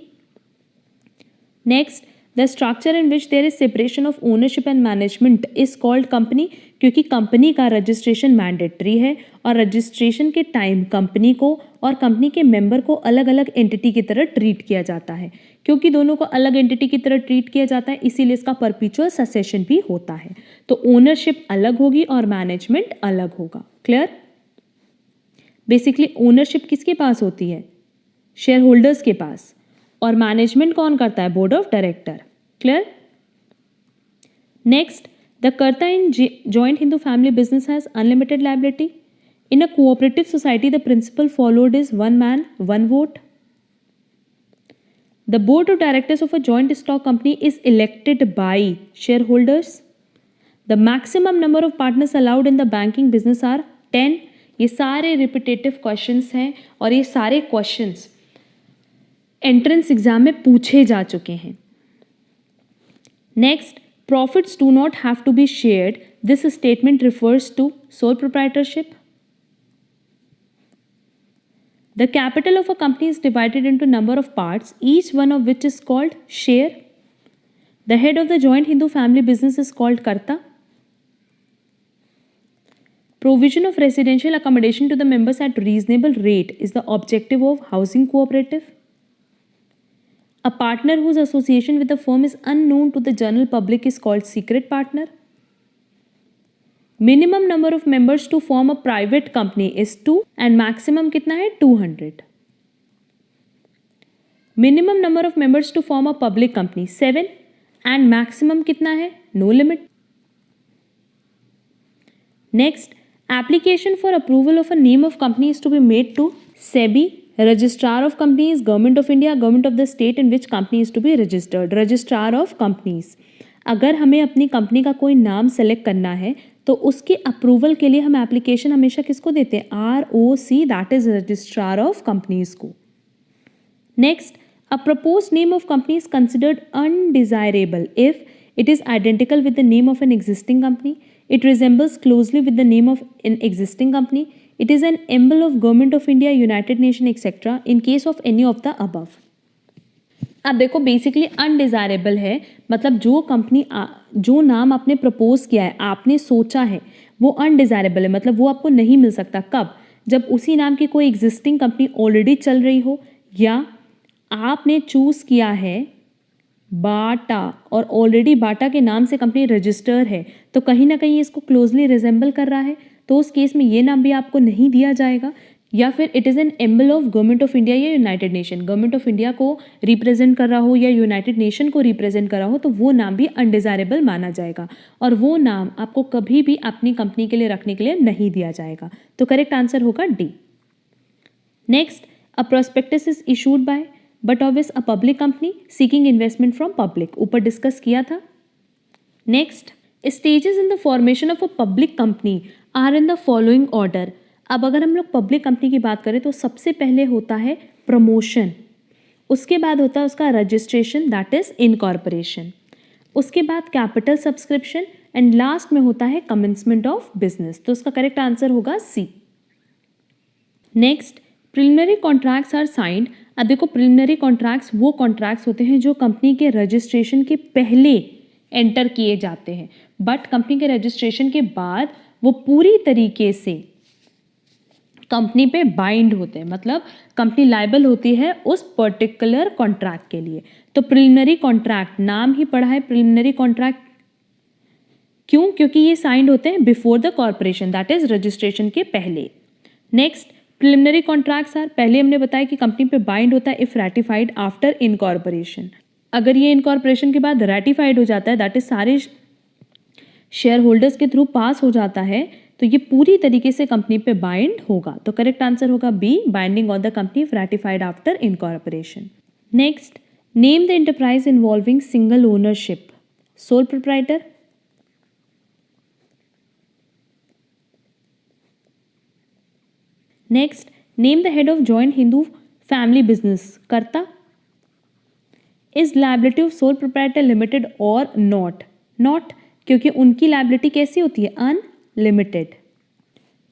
Next, the structure in which there is separation of ownership and management is called company, क्योंकि company का registration mandatory है और registration के time company को और company के member को अलग अलग एंटिटी की तरह ट्रीट किया जाता है। क्योंकि दोनों को अलग एंटिटी की तरह ट्रीट किया जाता है इसीलिए इसका परपीचुअल सक्सेशन भी होता है। तो ओनरशिप अलग होगी और मैनेजमेंट अलग होगा। क्लियर? बेसिकली ओनरशिप किसके पास होती है? शेयर होल्डर्स के पास। और मैनेजमेंट कौन करता है? Board of director. Clear? Next, the karta in joint Hindu family business has unlimited liability. In a cooperative society the principal followed is one man one vote. The board of directors of a joint stock company is elected by shareholders. The maximum number of partners allowed in the banking business are 10. ये सारे repetitive questions हैं और ये सारे questions entrance exam में पूछे जा चुके हैं। Next, profits do not have to be shared, this statement refers to sole proprietorship. The capital of a company is divided into number of parts, each one of which is called share. The head of the joint Hindu family business is called Karta. Provision of residential accommodation to the members at reasonable rate is the objective of housing cooperative. A partner whose association with the firm is unknown to the general public is called secret partner. Minimum number of members to form a private company is 2 and maximum कितना है 200. Minimum number of members to form a public company 7 and maximum कितना है no limit. Next, application for approval of a name of company is to be made to SEBI, Registrar of Companies, Government of India, Government of the state in which company is to be registered. Registrar of Companies. अगर हमें अपनी company का कोई नाम select करना है तो उसके अप्रूवल के लिए हम एप्लीकेशन हमेशा किसको देते हैं ROC, that is registrar of companies को. Next, a proposed name of company is considered undesirable if it is identical with the name of an existing company, it resembles closely with the name of an existing company, it is an emblem of Government of India, United Nations, etc. in case of any of the above. अब देखो basically undesirable है मतलब जो company जो नाम आपने propose किया है, आपने सोचा है, वो अनडिज़ायरेबल है मतलब वो आपको नहीं मिल सकता. कब? जब उसी नाम की कोई एग्जिस्टिंग कंपनी ऑलरेडी चल रही हो या आपने चूज़ किया है बाटा और ऑलरेडी बाटा के नाम से कंपनी रजिस्टर है तो कहीं ना कहीं इसको क्लोजली रिजेंबल कर रहा है तो उस केस में ये नाम भी आपको नहीं दिया जाएगा. या फिर it is an emblem of government of India या United Nation, government of India को रिप्रेजेंट कर रहा हो या यूनाइटेड नेशन को रिप्रेजेंट कर रहा हो तो वो नाम भी अनडिज़ायरेबल माना जाएगा और वो नाम आपको कभी भी अपनी कंपनी के लिए रखने के लिए नहीं दिया जाएगा. तो करेक्ट आंसर होगा D. Next, a prospectus is issued by but obvious a public company seeking investment from public, ऊपर डिस्कस किया था. Next, stages in the formation of a public company are in the following order. अब अगर हम लोग public company की बात करें तो सबसे पहले होता है प्रमोशन, उसके बाद होता है उसका रजिस्ट्रेशन दैट इज इनकॉर्पोरेशन, उसके बाद कैपिटल सब्सक्रिप्शन एंड लास्ट में होता है कमेंसमेंट ऑफ बिजनेस. तो उसका करेक्ट आंसर होगा C. Next, preliminary contracts are signed. अब देखो प्रिलिमिनरी कॉन्ट्रैक्ट्स वो कॉन्ट्रैक्ट्स होते हैं जो कंपनी के रजिस्ट्रेशन के पहले एंटर किए जाते हैं बट कंपनी के रजिस्ट्रेशन के बाद वो पूरी तरीके से कंपनी पे बाइंड होते हैं मतलब कंपनी लायबल होती है उस पर्टिकुलर कॉन्ट्रैक्ट के लिए. तो प्रिलिमिनरी कॉन्ट्रैक्ट नाम ही पड़ा है प्रिलिमिनरी कॉन्ट्रैक्ट, क्यों? क्योंकि ये साइंड होते हैं before the corporation that is registration के पहले. नेक्स्ट, प्रिलिमिनरी कॉन्ट्रैक्ट्स आर, पहले हमने बताया कि कंपनी पे बाइंड होता है इफ रैटिफाइड आफ्टर इनकॉर्पोरेशन. अगर ये इनकॉर्पोरेशन के बाद रैटिफाइड हो जाता है दैट इज सारे शेयर होल्डर्स के थ्रू पास हो जाता है तो ये पूरी तरीके से कंपनी पे बाइंड होगा. तो करेक्ट आंसर होगा B, binding on the company ratified after incorporation. Next, name the enterprise involving single ownership, sole proprietor. Next, name the head of joint Hindu family business, karta. Is liability of sole proprietor limited और not? Not, क्योंकि उनकी liability कैसी होती है unlimited.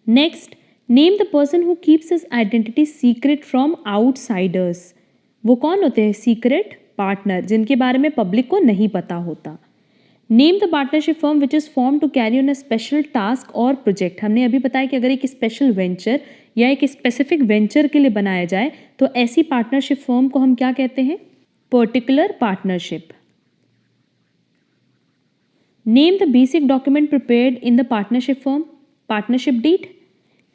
Next, name the person who keeps his identity secret from outsiders. वो कौन होते हैं? सीक्रेट पार्टनर, जिनके बारे में पब्लिक को नहीं पता होता. Name the partnership firm which is form to carry on a special task और प्रोजेक्ट. हमने अभी बताया कि अगर एक स्पेशल वेंचर या एक स्पेसिफिक वेंचर के लिए बनाया जाए तो ऐसी पार्टनरशिप फर्म को हम क्या कहते हैं? Particular partnership. Name the basic document prepared in the partnership firm. Partnership deed.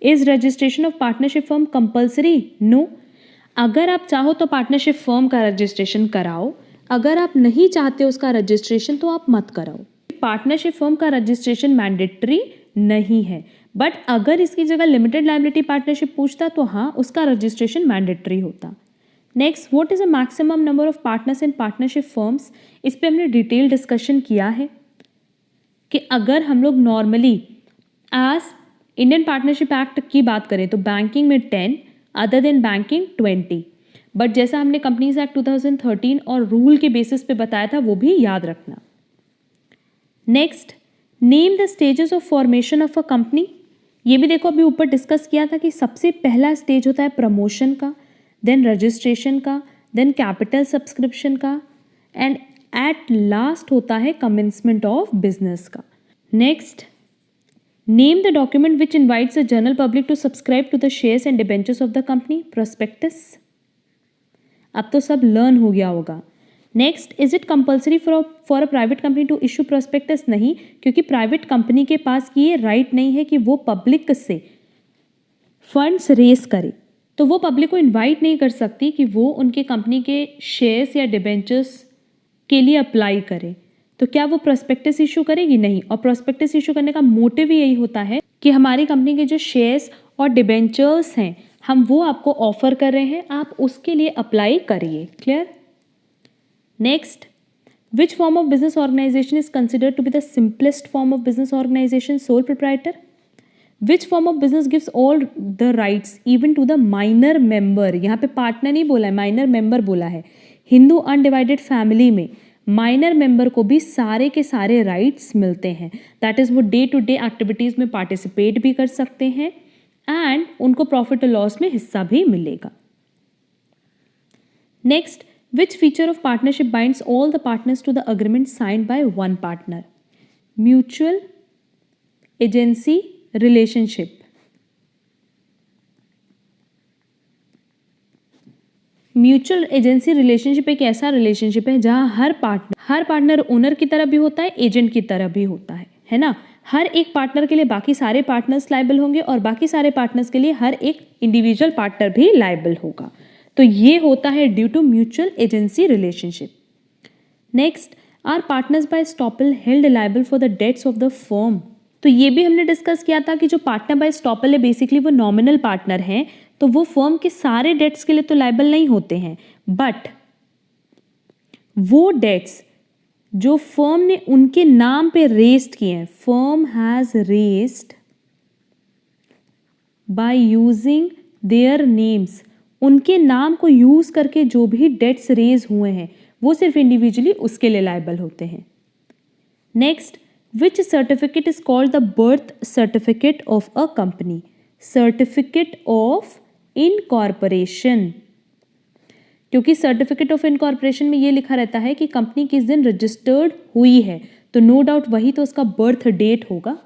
Is registration of partnership firm compulsory? No. अगर आप चाहो तो पार्टनरशिप फर्म का रजिस्ट्रेशन कराओ, अगर आप नहीं चाहते उसका रजिस्ट्रेशन तो आप मत कराओ. पार्टनरशिप फर्म का रजिस्ट्रेशन मैंडेटरी नहीं है बट अगर इसकी जगह लिमिटेड लायबिलिटी पार्टनरशिप पूछता तो हाँ उसका रजिस्ट्रेशन मैंडेटरी होता. Next, what is a maximum number of partners in partnership firms. इस पर हमने डिटेल डिस्कशन किया है कि अगर हम लोग normally as Indian partnership act की बात करें तो बैंकिंग में 10, अदर देन बैंकिंग 20, बट जैसा हमने कंपनीज एक्ट 2013 और रूल के बेसिस पे बताया था वो भी याद रखना. Next, name the stages of formation of a company. ये भी देखो अभी ऊपर डिस्कस किया था कि सबसे पहला स्टेज होता है प्रमोशन का, देन रजिस्ट्रेशन का, देन कैपिटल सब्सक्रिप्शन का एंड एट लास्ट होता है कमेंसमेंट ऑफ बिजनेस का. Next, name the document which invites the general public to subscribe to the shares and debentures of the company. Prospectus. अब तो सब learn हो गया होगा। Next, is it compulsory for a private company to issue prospectus? नहीं, क्योंकि private company के पास ये राइट नहीं है कि वो पब्लिक से फंड्स रेस करे। तो वो पब्लिक को इनवाइट नहीं कर सकती कि वो उनके कंपनी के शेयर्स या डिबेंचर्स के लिए अप्लाई करे। तो क्या वो प्रोस्पेक्टस इशू करेगी? नहीं। और प्रोस्पेक्टस इशू करने का मोटिव ही यही होता है कि हमारी कंपनी के जो शेयर्स और डिबेंचर्स हैं हम वो आपको ऑफर कर रहे हैं, आप उसके लिए अप्लाई करिए। Clear? Next, which form of business organisation is considered to be the simplest form of business organisation? Sole proprietor. Which form of business gives all the rights even to the minor member? यहाँ पे partner नहीं बोला है, minor member बोला है। Hindu undivided family में minor member को भी सारे के सारे राइट्स मिलते हैं। दैट इज वो डे टू डे एक्टिविटीज में पार्टिसिपेट भी कर सकते हैं एंड उनको प्रॉफिट और लॉस में हिस्सा भी मिलेगा। Next, which feature of partnership binds all the partners to the agreement signed by one partner? Mutual agency relationship. Mutual agency relationship एक ऐसा रिलेशनशिप है जहां हर पार्टनर ओनर की तरह भी होता है, एजेंट की तरह भी होता है ना। हर एक पार्टनर के लिए बाकी सारे पार्टनर्स लायबल होंगे और बाकी सारे पार्टनर्स के लिए हर एक इंडिविजुअल पार्टनर भी लायबल होगा। तो ये होता है due to mutual agency relationship. Next, are partners by estoppel held liable for the debts of the firm? तो ये भी हमने डिस्कस किया था कि जो पार्टनर बाय स्टॉपल है बेसिकली वो नॉमिनल पार्टनर हैं, तो वो फर्म के सारे डेट्स के लिए तो लायबल नहीं होते हैं, बट वो डेट्स जो फर्म ने उनके नाम पे रेस्ड किए हैं, firm has raised bye using their names, उनके नाम को यूज करके जो भी डेट्स रेज हुए हैं वो सिर्फ इंडिविजुअली उसके लिए लायबल होते हैं। Next, which certificate is called the birth certificate of a company? Certificate of incorporation, क्योंकि सर्टिफिकेट ऑफ इनकॉर्पोरेशन में ये लिखा रहता है कि कंपनी किस दिन रजिस्टर्ड हुई है, तो नो डाउट वही तो उसका बर्थ डेट होगा।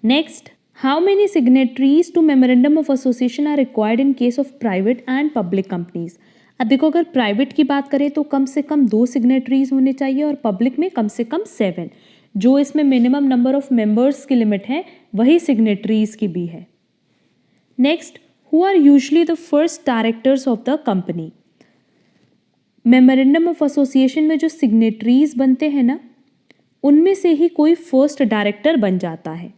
Next, how many signatories to memorandum of association are required in case of private and public companies? अब देखो, अगर प्राइवेट की बात करें तो कम से कम 2 सिग्नेटरीज होने चाहिए और पब्लिक में कम से कम 7। जो इसमें मिनिमम नंबर ऑफ मेंबर्स की लिमिट है वही सिग्नेटरीज की भी है। Next, who are usually the first directors of the company? Memorandum of association में जो सिग्नेटरीज बनते हैं ना, उनमें से ही कोई फर्स्ट डायरेक्टर बन जाता है।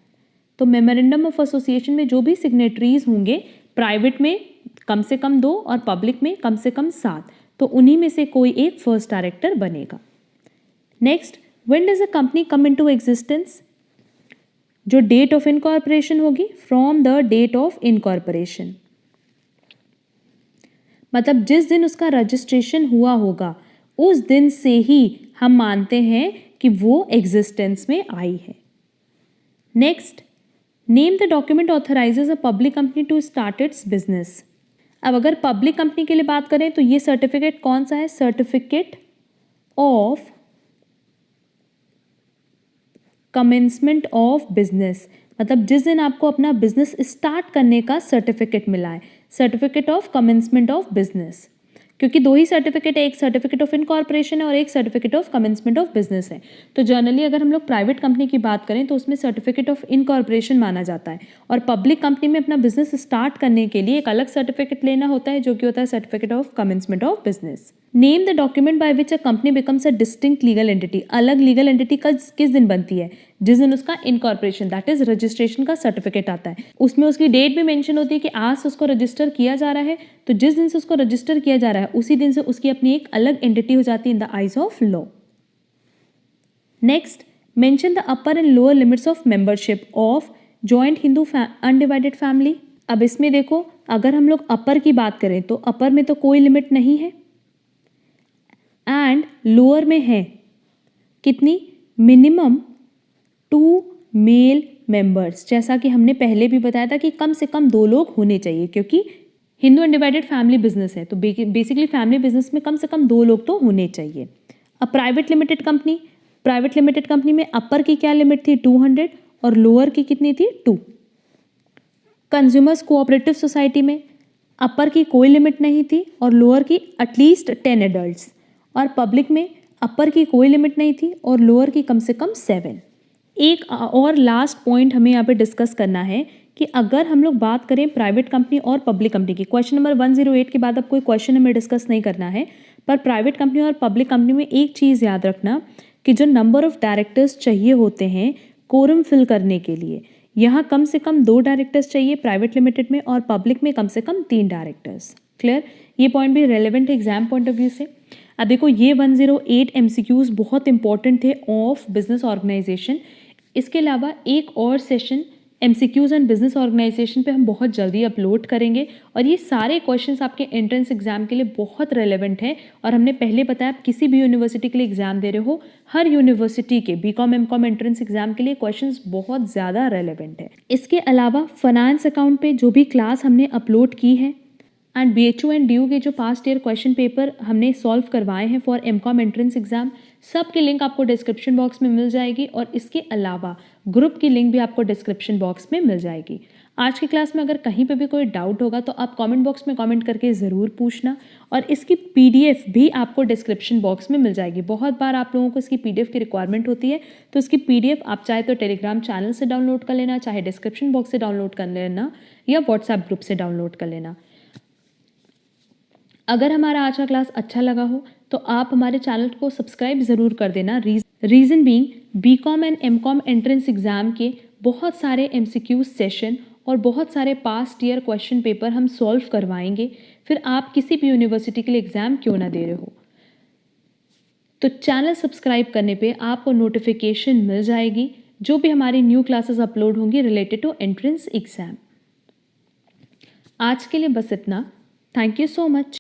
तो मेमोरेंडम ऑफ एसोसिएशन में जो भी सिग्नेटरीज होंगे, प्राइवेट में कम से कम 2 और पब्लिक में कम से कम 7, तो उन्हीं में से कोई एक फर्स्ट डायरेक्टर बनेगा। Next, when does a company come into existence? जो डेट ऑफ इनकॉर्पोरेशन होगी, from the date of incorporation, मतलब जिस दिन उसका रजिस्ट्रेशन हुआ होगा उस दिन से ही हम मानते हैं कि वो एग्जिस्टेंस में आई है। Next, name the document authorises a public company to start its business. अब अगर पब्लिक कंपनी के लिए बात करें तो ये सर्टिफिकेट कौन सा है? Certificate of commencement of business, मतलब जिस दिन आपको अपना बिजनेस स्टार्ट करने का सर्टिफिकेट मिला है, certificate of commencement of business. क्योंकि 2 ही सर्टिफिकेट है, एक सर्टिफिकेट ऑफ इनकॉर्पोरेशन है और एक certificate of commencement of business है। तो जनरली अगर हम लोग प्राइवेट कंपनी की बात करें तो उसमें सर्टिफिकेट ऑफ इनकॉर्पोरेशन माना जाता है, और पब्लिक कंपनी में अपना बिजनेस स्टार्ट करने के लिए एक अलग सर्टिफिकेट लेना होता है जो कि होता है certificate of commencement of business. Name the document by which a company becomes a distinct legal entity. अलग लीगल एंटिटी किस दिन बनती है? जिस दिन उसका इनकॉर्पोरेशन दैट इज रजिस्ट्रेशन का सर्टिफिकेट आता है। उसमें उसकी डेट भी मेंशन होती है कि आज से उसको रजिस्टर किया जा रहा है, तो जिस दिन से उसको रजिस्टर किया जा रहा है उसी दिन से उसकी अपनी एक अलग एंटिटी हो जाती है in the eyes of law. Next, mention the upper and lower limits of membership of joint Hindu undivided family. अब इसमें देखो, अगर हम लोग अपर की बात करें तो अपर में तो कोई लिमिट नहीं है, एंड लोअर में है कितनी? मिनिमम 2 मेल मेंबर्स, जैसा कि हमने पहले भी बताया था कि कम से कम 2 लोग होने चाहिए, क्योंकि हिंदू अनडिवाइडेड फैमिली बिजनेस है तो बेसिकली फैमिली बिजनेस में कम से कम 2 लोग तो होने चाहिए। अब प्राइवेट लिमिटेड कंपनी में अपर की क्या लिमिट थी? 200 और लोअर की कितनी थी? 2। कंज्यूमर्स कोऑपरेटिव सोसाइटी में अपर की कोई लिमिट नहीं थी और लोअर की एटलीस्ट 10 एडल्ट्स, और पब्लिक में अपर की कोई लिमिट नहीं थी और लोअर की कम से कम 7। एक और लास्ट पॉइंट हमें यहाँ पे डिस्कस करना है कि अगर हम लोग बात करें प्राइवेट कंपनी और पब्लिक कंपनी की, क्वेश्चन नंबर 108 के बाद अब कोई क्वेश्चन हमें डिस्कस नहीं करना है, पर प्राइवेट कंपनी और पब्लिक कंपनी में एक चीज़ याद रखना कि जो नंबर ऑफ डायरेक्टर्स चाहिए होते हैं कोरम फिल करने के लिए, यहाँ कम से कम 2 डायरेक्टर्स चाहिए प्राइवेट लिमिटेड में और पब्लिक में कम से कम 3 डायरेक्टर्स। क्लियर? ये पॉइंट भी रेलेवेंट है एग्जाम पॉइंट ऑफ व्यू से। अब देखो ये 108 MCQs बहुत इंपॉर्टेंट थे ऑफ बिजनेस ऑर्गेनाइजेशन। इसके अलावा एक और session MCQs and business organisation पे हम बहुत जल्दी अपलोड करेंगे और ये सारे क्वेश्चंस आपके एंट्रेंस एग्जाम के लिए बहुत रेलेवेंट हैं। और हमने पहले बताया आप किसी भी यूनिवर्सिटी के लिए एग्जाम दे रहे हो, हर यूनिवर्सिटी के BCom MCom एंट्रेंस एग्जाम के लिए क्वेश्चंस बहुत ज़्यादा रेलेवेंट है। इसके अलावा फाइनेंस अकाउंट पे जो भी क्लास हमने अपलोड की है एंड BHU एंड DU के जो पास्ट ईयर क्वेश्चन पेपर हमने सॉल्व करवाए हैं फॉर MCom एंट्रेंस एग्जाम, सब की लिंक आपको डिस्क्रिप्शन बॉक्स में मिल जाएगी और इसके अलावा ग्रुप की लिंक भी आपको डिस्क्रिप्शन बॉक्स में मिल जाएगी। आज की क्लास में अगर कहीं पे भी कोई डाउट होगा तो आप कमेंट बॉक्स में कमेंट करके ज़रूर पूछना और इसकी PDF भी आपको डिस्क्रिप्शन बॉक्स में मिल जाएगी। बहुत बार आप लोगों को इसकी PDF की रिक्वायरमेंट होती है, तो इसकी PDF आप चाहे तो टेलीग्राम चैनल से डाउनलोड कर लेना, चाहे डिस्क्रिप्शन बॉक्स से डाउनलोड कर लेना या व्हाट्सएप ग्रुप से डाउनलोड कर लेना। अगर हमारा आज का क्लास अच्छा लगा हो तो आप हमारे चैनल को सब्सक्राइब ज़रूर कर देना। Reason being BCom and MCom entrance exam के बहुत सारे MCQ सेशन और बहुत सारे पास्ट ईयर क्वेश्चन पेपर हम सॉल्व करवाएंगे, फिर आप किसी भी यूनिवर्सिटी के लिए एग्ज़ाम क्यों ना दे रहे हो। तो चैनल सब्सक्राइब करने पे आपको नोटिफिकेशन मिल जाएगी जो भी हमारी न्यू क्लासेस अपलोड होंगी रिलेटेड टू एंट्रेंस एग्ज़ाम। आज के लिए बस इतना। Thank you so much.